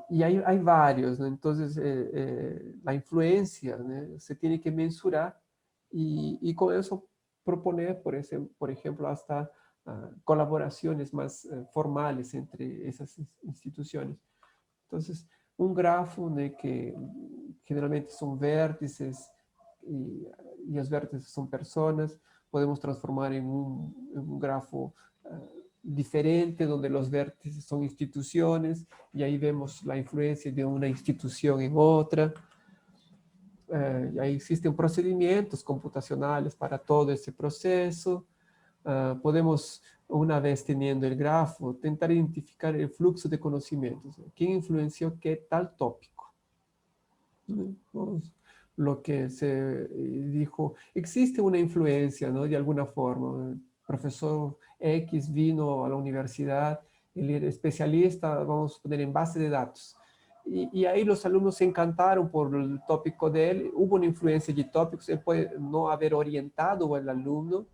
y hay varios, ¿no? Entonces, la influencia, ¿no?, se tiene que mensurar y con eso proponer, por ejemplo, hasta colaboraciones más formales entre esas instituciones. Entonces, un grafo de que generalmente son vértices y los vértices son personas, podemos transformar en un grafo diferente, donde los vértices son instituciones, y ahí vemos la influencia de una institución en otra. Ahí existen procedimientos computacionales para todo ese proceso. Podemos, una vez teniendo el grafo, tentar identificar el flujo de conocimientos. ¿Quién influenció qué tal tópico? Lo que se dijo, existe una influencia, ¿no?, de alguna forma. El profesor X vino a la universidad, él era especialista, vamos a poner, en base de datos. Y ahí los alumnos se encantaron por el tópico de él. Hubo una influencia de tópicos, él puede no haber orientado al alumno,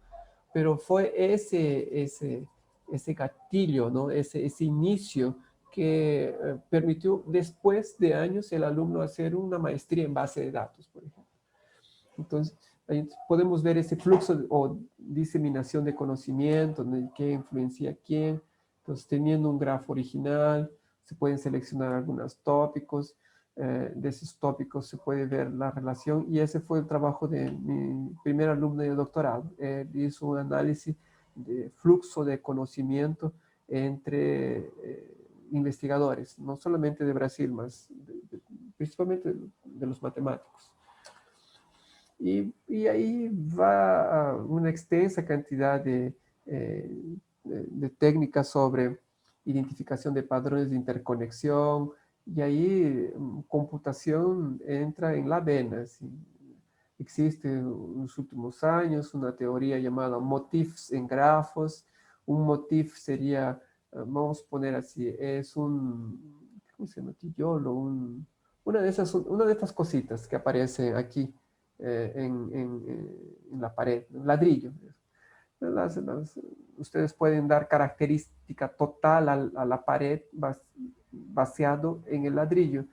pero fue ese gatillo, ¿no?, ese inicio que permitió después de años el alumno hacer una maestría en base de datos, por ejemplo. Entonces, ahí podemos ver ese flujo o diseminación de conocimiento, de qué influencia a quién. Entonces, teniendo un grafo original, se pueden seleccionar algunos tópicos. De esos tópicos se puede ver la relación, y ese fue el trabajo de mi primer alumno de doctorado. Hizo un análisis de flujo de conocimiento entre investigadores, no solamente de Brasil, mas principalmente de los matemáticos. Y ahí va una extensa cantidad de técnicas sobre identificación de patrones de interconexión, y ahí computación entra en la vena. ¿Sí? Existe en los últimos años una teoría llamada motifs en grafos. Un motif sería, vamos a poner así, es ¿cómo se llama? Tillolo, una de estas cositas que aparece aquí en la pared, un ladrillo. Ustedes pueden dar característica total a la pared vaciado en el ladrillo.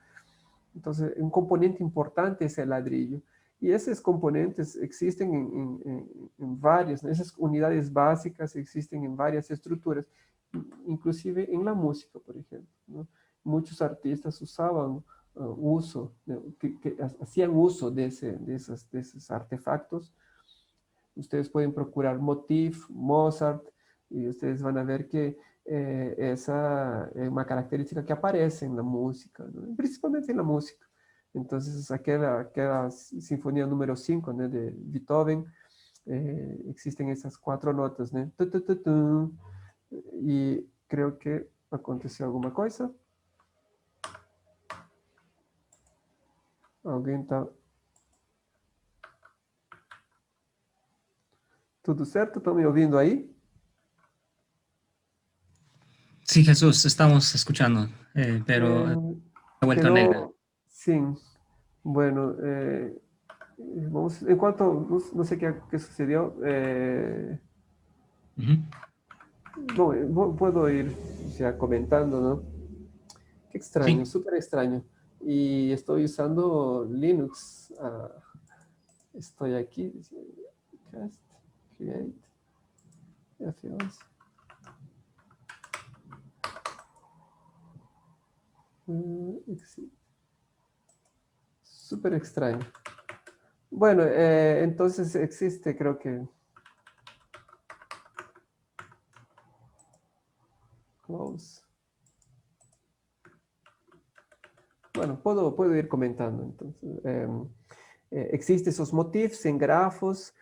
Entonces, un componente importante es el ladrillo. Y esos componentes existen en varias, esas unidades básicas existen en varias estructuras, inclusive en la música, por ejemplo, ¿no? Muchos artistas hacían uso de esos artefactos. Ustedes pueden procurar Motif, Mozart, y ustedes van a ver que esa es una característica que aparece en la música, ¿no?, principalmente en la música. Entonces, aquella sinfonía número 5, ¿no?, de Beethoven, existen esas 4 notas, ¿no? Tu, tu, tu, tu, y creo que aconteció alguna cosa. Alguém está... Tudo certo? Estão me ouvindo aí? Sí, Jesús, estamos escuchando, pero Eh, ha vuelto negra. quedou... Sim. Bueno, vamos... Enquanto... Não sei o que sucedeu. Ujú. Bom, puedo ir ya comentando, ¿no? Qué extraño, Sí, súper extraño. Y estoy usando Linux. Estoy aquí. Cast, create, F11. Exit. Súper extraño. Bueno, entonces existe, creo que... Close. Bueno, puedo ir comentando. Entonces, existen esos motifs en grafos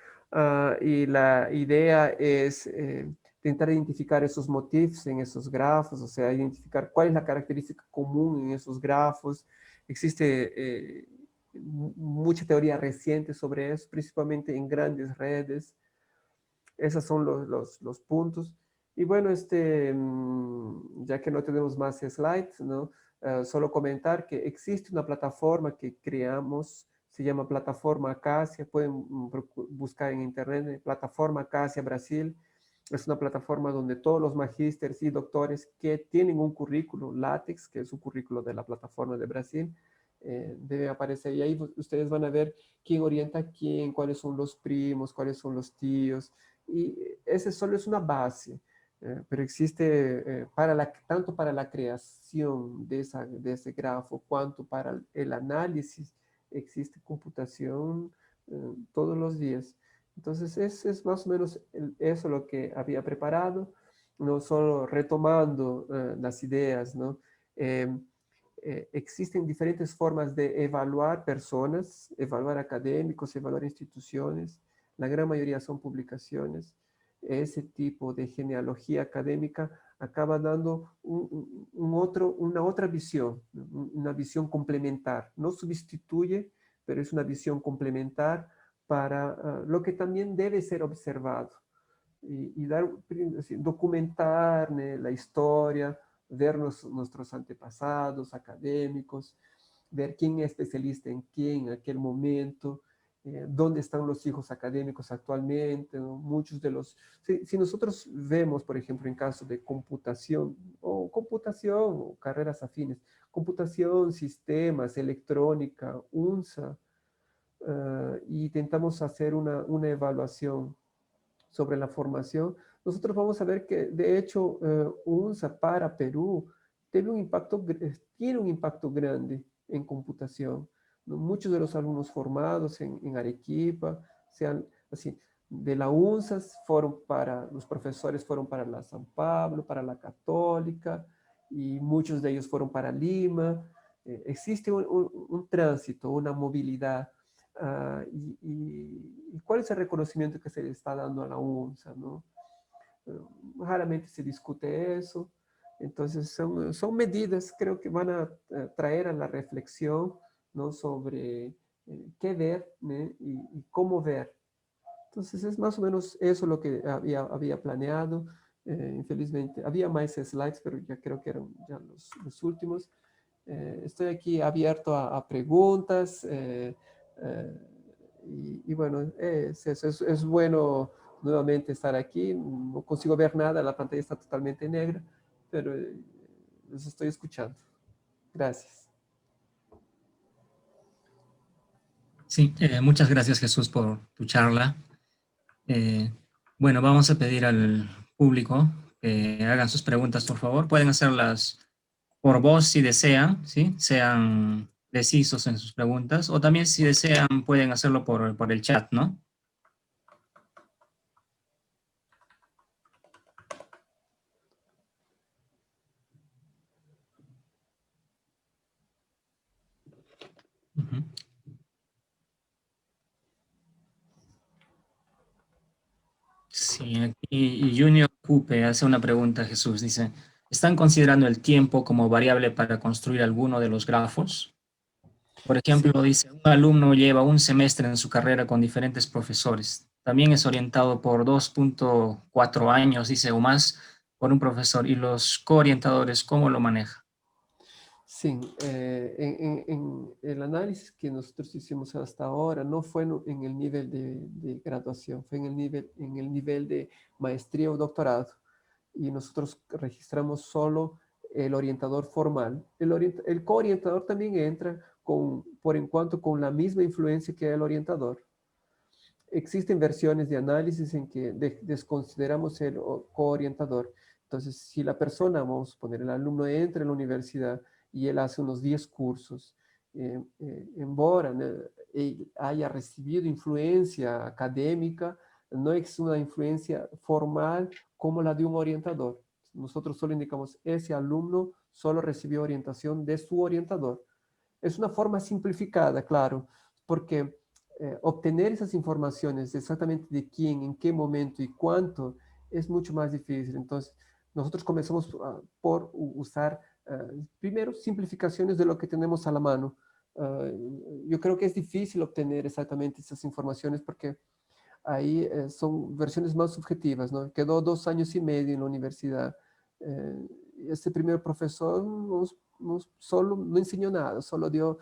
y la idea es intentar identificar esos motifs en esos grafos, o sea, identificar cuál es la característica común en esos grafos. Existe mucha teoría reciente sobre eso, principalmente en grandes redes. Esos son los puntos. Y bueno, ya que no tenemos más slides, ¿no? Solo comentar que existe una plataforma que creamos, se llama Plataforma Acacia, pueden buscar en internet, Plataforma Acacia Brasil. Es una plataforma donde todos los magísteres y doctores que tienen un currículo LaTeX, que es un currículo de la plataforma de Brasil, debe aparecer. Y ahí ustedes van a ver quién orienta a quién, cuáles son los primos, cuáles son los tíos, y ese solo es una base, pero existe tanto para la creación de ese grafo, cuanto para el análisis, existe computación todos los días. Entonces es más o menos eso lo que había preparado, no solo retomando las ideas, ¿no? Eh, existen diferentes formas de evaluar personas, evaluar académicos, evaluar instituciones. La gran mayoría son publicaciones. Ese tipo de genealogía académica acaba dando una otra visión, una visión complementar. No sustituye, pero es una visión complementar para lo que también debe ser observado. Y documentar, ¿no?, la historia, ver nuestros antepasados académicos, ver quién es especialista en quién en aquel momento, dónde están los hijos académicos actualmente, ¿no? Muchos de los... Si nosotros vemos, por ejemplo, en caso de computación o carreras afines, computación, sistemas, electrónica, UNSA, y intentamos hacer una evaluación sobre la formación, nosotros vamos a ver que, de hecho, UNSA para Perú tiene un impacto grande en computación, ¿no? Muchos de los alumnos formados en Arequipa, sean así, de la UNSA los profesores fueron para la San Pablo, para la Católica, y muchos de ellos fueron para Lima. Existe un tránsito, una movilidad. Y cuál es el reconocimiento que se le está dando a la UNSA, ¿no? Raramente se discute eso. Entonces son medidas, creo que van a traer a la reflexión, ¿no?, sobre qué ver, ¿no?, y cómo ver. Entonces es más o menos eso lo que había planeado. Infelizmente había más slides, pero ya creo que eran ya los últimos. Estoy aquí abierto a preguntas. Y bueno, es bueno nuevamente estar aquí. No consigo ver nada, la pantalla está totalmente negra, pero los estoy escuchando. Gracias. Sí, muchas gracias, Jesús, por tu charla. Bueno, vamos a pedir al público que hagan sus preguntas, por favor. Pueden hacerlas por voz si desean, ¿sí? Sean precisos en sus preguntas, o también si desean pueden hacerlo por el chat, ¿no? Ujú. Sí, aquí Junior Cupe hace una pregunta, Jesús, dice, ¿están considerando el tiempo como variable para construir alguno de los grafos? Por Sí, ejemplo, dice, un alumno lleva un semestre en su carrera con diferentes profesores. También es orientado por 2,4 años, dice, o más, por un profesor. ¿Y los coorientadores cómo lo manejan? sí, en el análisis que nosotros hicimos hasta ahora no fue en el nivel de graduación, fue en el nivel de maestría o doctorado. Y nosotros registramos solo el orientador formal. El coorientador también entra por en cuanto con la misma influencia que el orientador. Existen versiones de análisis en que desconsideramos el coorientador. Entonces, si la persona, vamos a poner, el alumno entra en la universidad y él hace unos 10 cursos, embora él haya recibido influencia académica, no es una influencia formal como la de un orientador. Nosotros solo indicamos, ese alumno solo recibió orientación de su orientador. Es una forma simplificada, claro, porque obtener esas informaciones exactamente de quién, en qué momento y cuánto es mucho más difícil. Entonces, nosotros comenzamos por usar primero simplificaciones de lo que tenemos a la mano. Yo creo que es difícil obtener exactamente esas informaciones porque ahí son versiones más subjetivas, ¿no? Quedó 2 años y medio en la universidad. Este primer profesor no enseñó nada, solo dio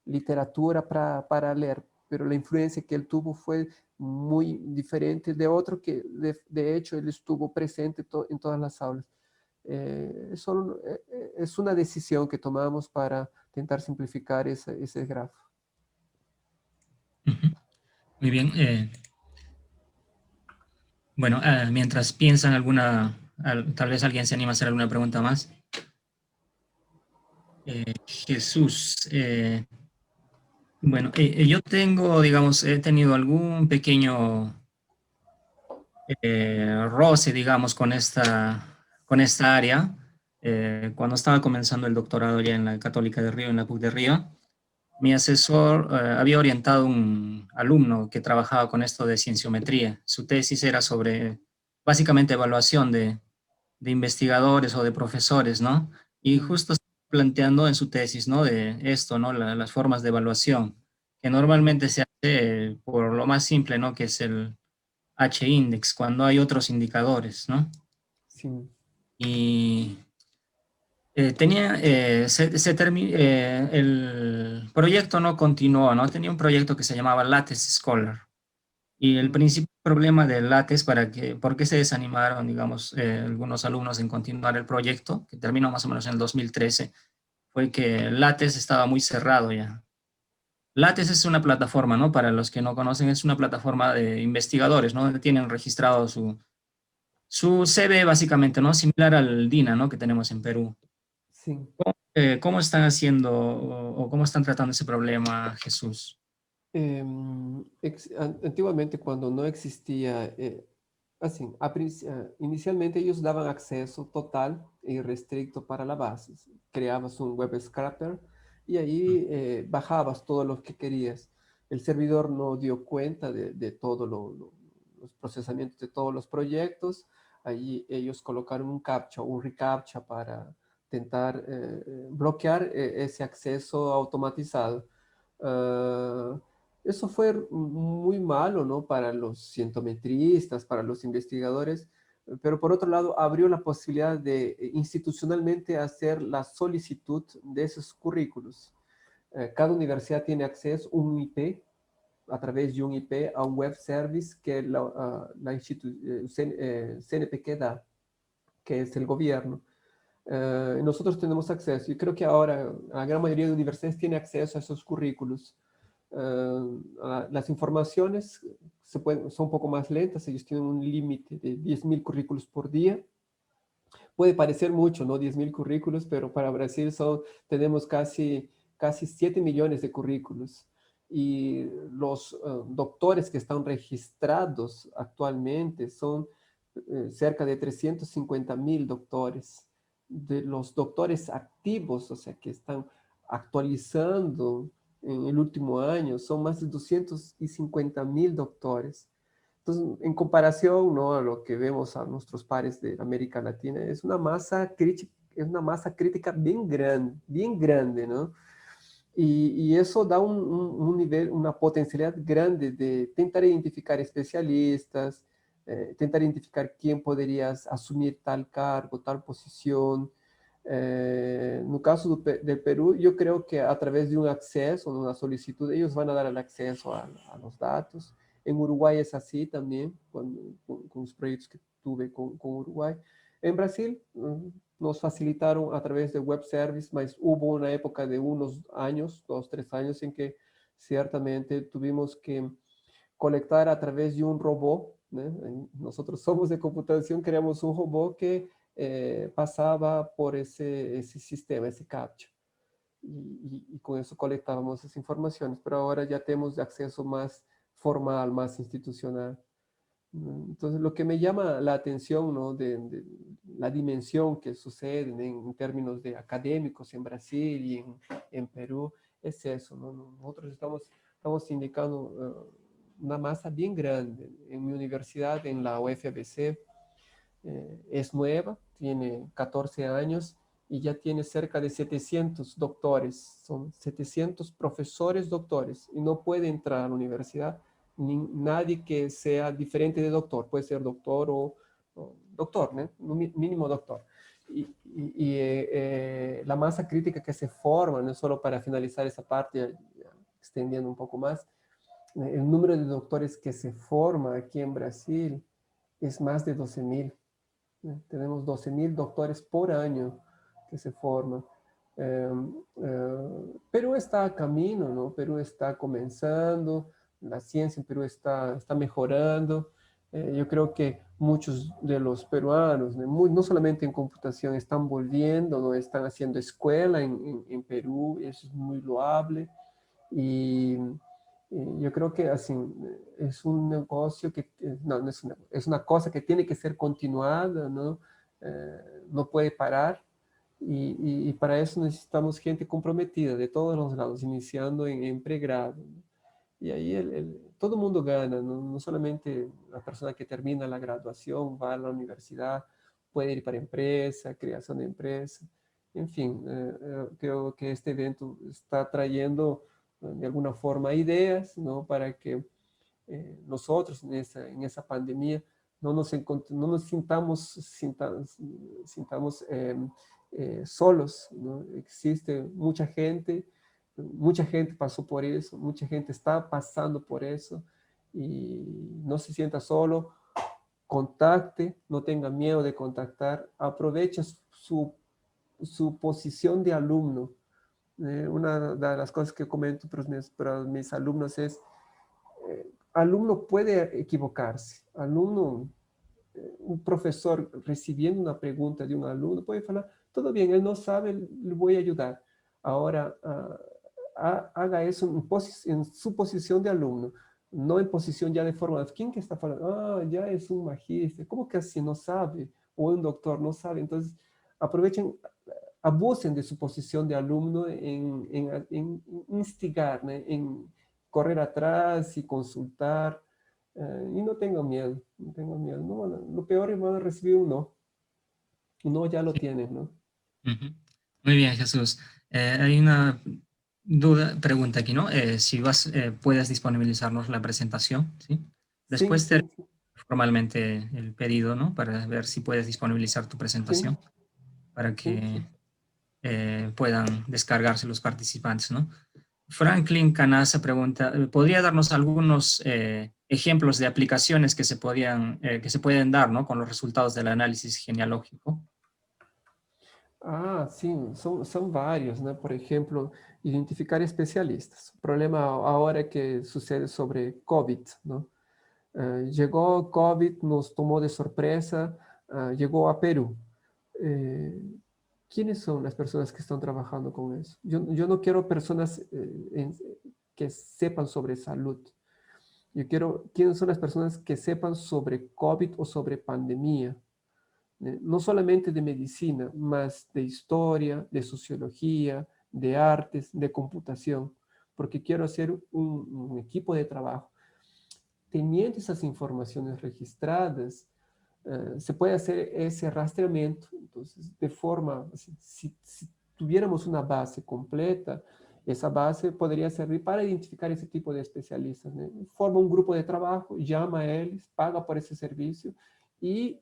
literatura para leer, pero la influencia que él tuvo fue muy diferente de otro que de hecho él estuvo presente en todas las aulas. Es una decisión que tomamos para intentar simplificar ese grafo. Ujú. Muy bien. Bueno, mientras piensan tal vez alguien se anima a hacer alguna pregunta más. Jesús, bueno, yo tengo, digamos, he tenido algún pequeño roce, digamos, con esta área. Cuando estaba comenzando el doctorado ya en la Católica de Río, en la PUC de Río, mi asesor había orientado a un alumno que trabajaba con esto de cienciometría. Su tesis era sobre, básicamente, evaluación de investigadores o de profesores, ¿no? Y Mm, justo estaba planteando en su tesis, ¿no? De esto, ¿no? Las formas de evaluación, que normalmente se hace por lo más simple, ¿no? Que es el H-index, cuando hay otros indicadores, ¿no? sí. Y el proyecto no continuó, ¿no? Tenía un proyecto que se llamaba Lattes Scholar. Y el Mm, principal problema del Lattes, ¿por qué se desanimaron, digamos, algunos alumnos en continuar el proyecto, que terminó más o menos en el 2013, fue que Lattes estaba muy cerrado ya. Lattes es una plataforma, ¿no? Para los que no conocen, es una plataforma de investigadores, ¿no? Donde tienen registrado su CV básicamente, ¿no? Similar al DINA, ¿no? Que tenemos en Perú. sí. ¿Cómo están haciendo o cómo están tratando ese problema, Jesús? Antiguamente, cuando no existía, así, inicialmente ellos daban acceso total y restricto para la base. Creabas un web scraper y ahí bajabas todo lo que querías. El servidor no dio cuenta de todo los procesamientos de todos los proyectos. Allí ellos colocaron un captcha, un reCAPTCHA para intentar bloquear ese acceso automatizado. Ah, Eso fue muy malo, ¿no? Para los cientometristas, para los investigadores, pero por otro lado abrió la posibilidad de institucionalmente hacer la solicitud de esos currículos. Cada universidad tiene acceso a un IP, a través de un IP, a un web service que CNPq da, que es el gobierno. Nosotros tenemos acceso. Yo creo que ahora la gran mayoría de universidades tiene acceso a esos currículos. Las informaciones son un poco más lentas, ellos tienen un límite de 10.000 currículos por día. Puede parecer mucho, ¿no? 10.000 currículos, pero para Brasil tenemos casi 7 millones de currículos. Y los doctores que están registrados actualmente son cerca de 350.000 doctores. De los doctores activos, o sea, que están actualizando en el último año, son más de 250.000 doctores. Entonces, en comparación, ¿no? A lo que vemos a nuestros pares de América Latina, es una masa crítica bien grande, ¿no? Y eso da un nivel, una potencialidad grande de tentar identificar especialistas, tentar identificar quién podría asumir tal cargo, tal posición. No caso del Perú, yo creo que a través de un acceso, una solicitud, ellos van a dar el acceso a los datos. En Uruguay es así también, con los proyectos que tuve con Uruguay. En Brasil, nos facilitaron a través de web service, mas hubo una época de unos años, 2, 3 años, en que ciertamente tuvimos que colectar a través de un robot, ¿no? Nosotros somos de computación, creamos un robot que pasaba por ese sistema, ese captcha. Y con eso colectábamos esas informaciones, pero ahora ya tenemos acceso más formal, más institucional. Entonces, lo que me llama la atención, ¿no? de la dimensión que sucede en términos de académicos en Brasil y en Perú, es eso, ¿no? Nosotros estamos indicando una masa bien grande. En mi universidad, en la UFABC, es nueva, tiene 14 años y ya tiene cerca de 700 doctores, son 700 profesores doctores y no puede entrar a la universidad nadie que sea diferente de doctor, puede ser doctor o doctor, ¿no? Mínimo doctor. La masa crítica que se forma, no solo para finalizar esa parte, extendiendo un poco más, el número de doctores que se forma aquí en Brasil es más de 12.000. Tenemos 12.000 doctores por año que se forman. Perú está a camino, ¿no? Perú está comenzando, la ciencia en Perú está mejorando. Yo creo que muchos de los peruanos, no solamente en computación, están volviendo, ¿no? Están haciendo escuela en Perú, eso es muy loable. Y yo creo que así, es un negocio que, no es es una cosa que tiene que ser continuada, ¿no? No puede parar. Y para eso necesitamos gente comprometida de todos los lados, iniciando en pregrado, ¿no? Y ahí todo el mundo gana, ¿no? No solamente la persona que termina la graduación, va a la universidad, puede ir para empresa, creación de empresa. En fin, creo que este evento está trayendo de alguna forma ideas, ¿no? Para que nosotros en esa pandemia no nos sintamos solos, ¿no? Existe mucha gente pasó por eso, mucha gente está pasando por eso y no se sienta solo, contacte, no tenga miedo de contactar, aproveche su posición de alumno. Una de las cosas que comento para mis alumnos es, alumno puede equivocarse, alumno, un profesor recibiendo una pregunta de un alumno puede falar, todo bien, él no sabe, le voy a ayudar. Ahora, haga eso en su posición de alumno, no en posición ya de forma, ¿quién que está hablando? Ah, ya es un magíster, ¿cómo que así no sabe? O un doctor no sabe. Entonces, aprovechen, abusen de su posición de alumno en instigar, ¿no? En correr atrás y consultar, y no tengan miedo, no tengan miedo. No, lo peor es van a recibir un no ya lo tienen, ¿no? Ujú. Muy bien, Jesús. Hay una pregunta aquí, ¿no? Si puedes disponibilizarnos la presentación, ¿sí? Sí, Después te sí, sí, formalmente el pedido, ¿no? Para ver si puedes disponibilizar tu sí, presentación para sí, que sí. puedan descargarse los participantes, ¿no? Franklin Canasa pregunta, ¿podría darnos algunos ejemplos de aplicaciones que se pueden dar, ¿no? Con los resultados del análisis genealógico? Ah, sim, são vários, né? Por exemplo, identificar especialistas. O problema agora que sucede sobre COVID, não? Chegou COVID, nos tomou de surpresa, chegou a Peru. Eh, ¿Quiénes son las personas que están trabajando con eso? Yo no quiero personas que sepan sobre salud. Yo quiero, ¿quiénes son las personas que sepan sobre COVID o sobre pandemia? No solamente de medicina, más de historia, de sociología, de artes, de computación, porque quiero hacer un equipo de trabajo. Teniendo esas informaciones registradas, se puede hacer ese rastreamiento. Entonces, de forma, si tuviéramos una base completa, Esa base podría servir para identificar ese tipo de especialistas, ¿no? Forma un grupo de trabajo, llama a ellos, paga por ese servicio y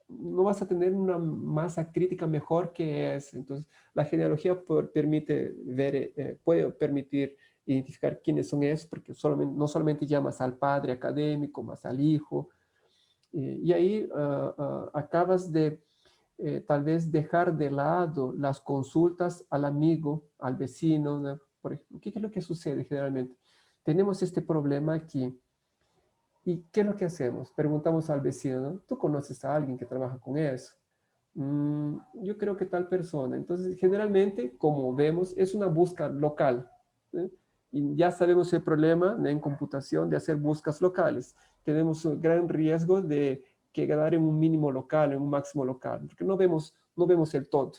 no vas a tener una masa crítica mejor que esa. Entonces, la genealogía permite ver, puede permitir identificar quiénes son esos, porque no solamente llamas al padre académico, más al hijo, y ahí acabas de tal vez dejar de lado las consultas al amigo, al vecino, ¿no? Por ejemplo, ¿qué es lo que sucede generalmente? Tenemos este problema aquí. ¿Y qué es lo que hacemos? Preguntamos al vecino, ¿no? ¿Tú conoces a alguien que trabaja con eso? Yo creo que tal persona. Entonces, generalmente, como vemos, es una búsqueda local, ¿eh? Y ya sabemos el problema, ¿no?, en computación de hacer búsquedas locales. Tenemos un gran riesgo de quedar en un mínimo local, en un máximo local, porque no vemos el todo.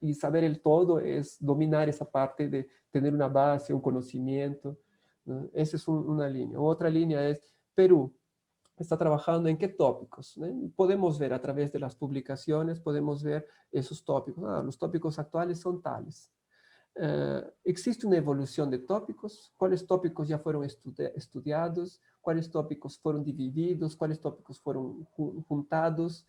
Y saber el todo es dominar esa parte de tener una base, un conocimiento, ¿no? Esa es una línea. Otra línea es Perú. Está trabajando en qué tópicos, ¿no? Podemos ver a través de las publicaciones, podemos ver esos tópicos. Los tópicos actuales son tales. ¿Existe una evolución de tópicos? ¿Cuáles tópicos ya fueron estudiados? ¿Cuáles tópicos fueron divididos? ¿Cuáles tópicos fueron juntados?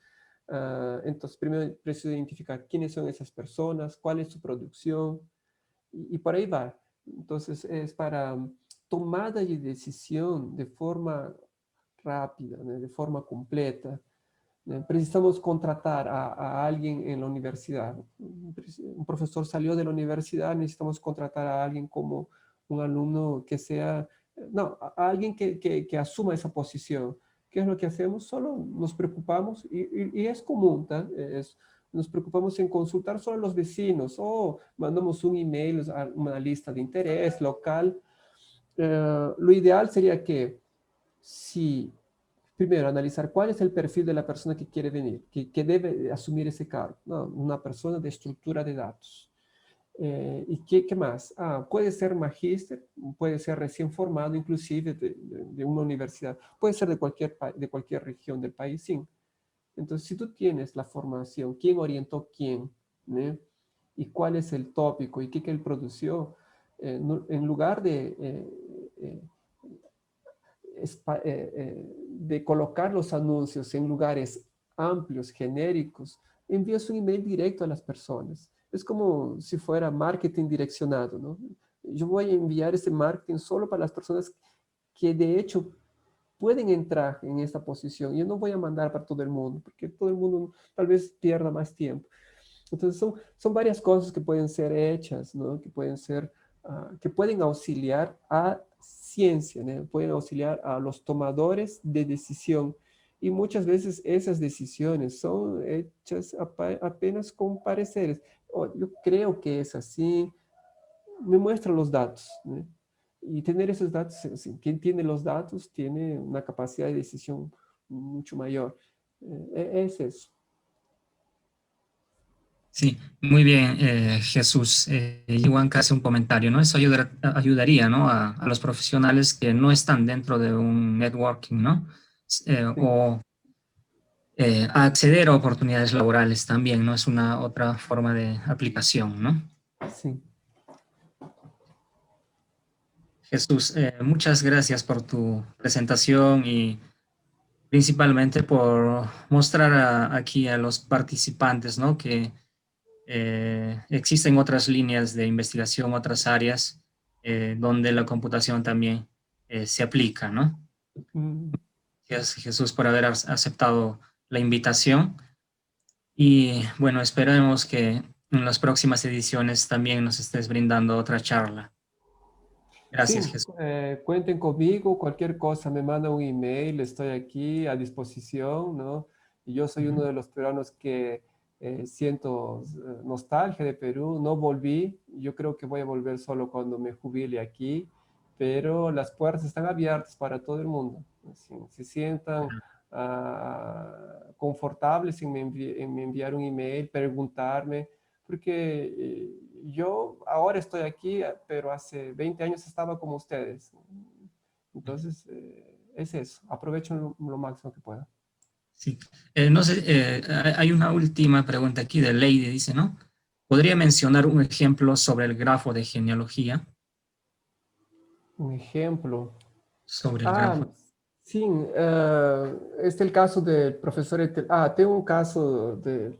Entonces, primero preciso identificar quiénes son esas personas, cuál es su producción, y por ahí va. Entonces, es para tomada de decisión de forma rápida, ¿no?, de forma completa. Precisamos contratar a alguien en la universidad. Un profesor salió de la universidad, necesitamos contratar a alguien como un alumno que sea, no, a alguien que asuma esa posición. ¿Qué es lo que hacemos? Solo nos preocupamos, y es común, ¿tá? Nos preocupamos en consultar solo a los vecinos, o mandamos un email a una lista de interés local. Lo ideal sería que, si primero, analizar cuál es el perfil de la persona que quiere venir, que debe asumir ese cargo, ¿no? Una persona de estructura de datos. ¿Y qué más? Puede ser magíster, puede ser recién formado, inclusive de una universidad, puede ser de cualquier región del país, sí. Entonces, si tú tienes la formación, quién orientó quién, ¿no?, y cuál es el tópico y qué él produció, en lugar de colocar los anuncios en lugares amplios, genéricos, envías un email directo a las personas. Es como si fuera marketing direccionado, ¿no? Yo voy a enviar ese marketing solo para las personas que de hecho pueden entrar en esta posición. Yo no voy a mandar para todo el mundo, porque todo el mundo tal vez pierda más tiempo. Entonces son varias cosas que pueden ser hechas, ¿no?, que pueden auxiliar a ciencia, ¿no?, pueden auxiliar a los tomadores de decisión. Y muchas veces esas decisiones son hechas apenas con pareceres. Yo creo que es así, me muestra los datos, ¿no? Y tener esos datos, sí, quien tiene los datos tiene una capacidad de decisión mucho mayor. Es eso. Sí, muy bien, Jesús. Igual hace un comentario, ¿no? Eso ayudaría, ¿no?, a los profesionales que no están dentro de un networking, ¿no? Sí, O a acceder a oportunidades laborales también, ¿no? Es una otra forma de aplicación, ¿no? sí. Jesús, muchas gracias por tu presentación y principalmente por mostrar aquí a los participantes, ¿no?, que existen otras líneas de investigación, otras áreas donde la computación también se aplica, ¿no? Mm. Gracias, Jesús, por haber aceptado la invitación. Y bueno, esperemos que en las próximas ediciones también nos estés brindando otra charla. Sí, Gracias, Jesús. cuenten conmigo, cualquier cosa, me manda un email, estoy aquí a disposición, ¿no? Y yo soy uno Ujú. de los peruanos que siento nostalgia de Perú, no volví, yo creo que voy a volver solo cuando me jubile aquí, pero las puertas están abiertas para todo el mundo. Si se sientan confortables en me enviar un email, preguntarme, porque yo ahora estoy aquí, pero hace 20 años estaba como ustedes. Entonces, es eso, aprovecho lo máximo que pueda. Sí. No sé, hay una última pregunta aquí de Lady, dice, ¿no? ¿Podría mencionar un ejemplo sobre el grafo de genealogía? Un ejemplo. Sobre el Ah, grafo. sí, este es el caso del profesor. Tengo un caso de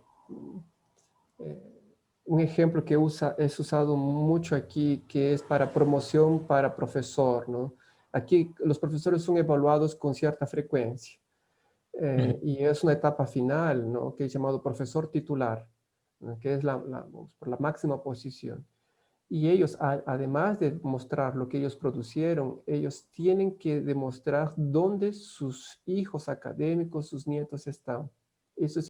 eh, un ejemplo que es usado mucho aquí, que es para promoción para profesor, ¿no? Aquí los profesores son evaluados con cierta frecuencia y es una etapa final, ¿no? Que es llamado profesor titular, ¿no? Que es vamos, por la máxima posición. Y ellos, además de mostrar lo que ellos producieron, ellos tienen que demostrar dónde sus hijos académicos, sus nietos están. Eso es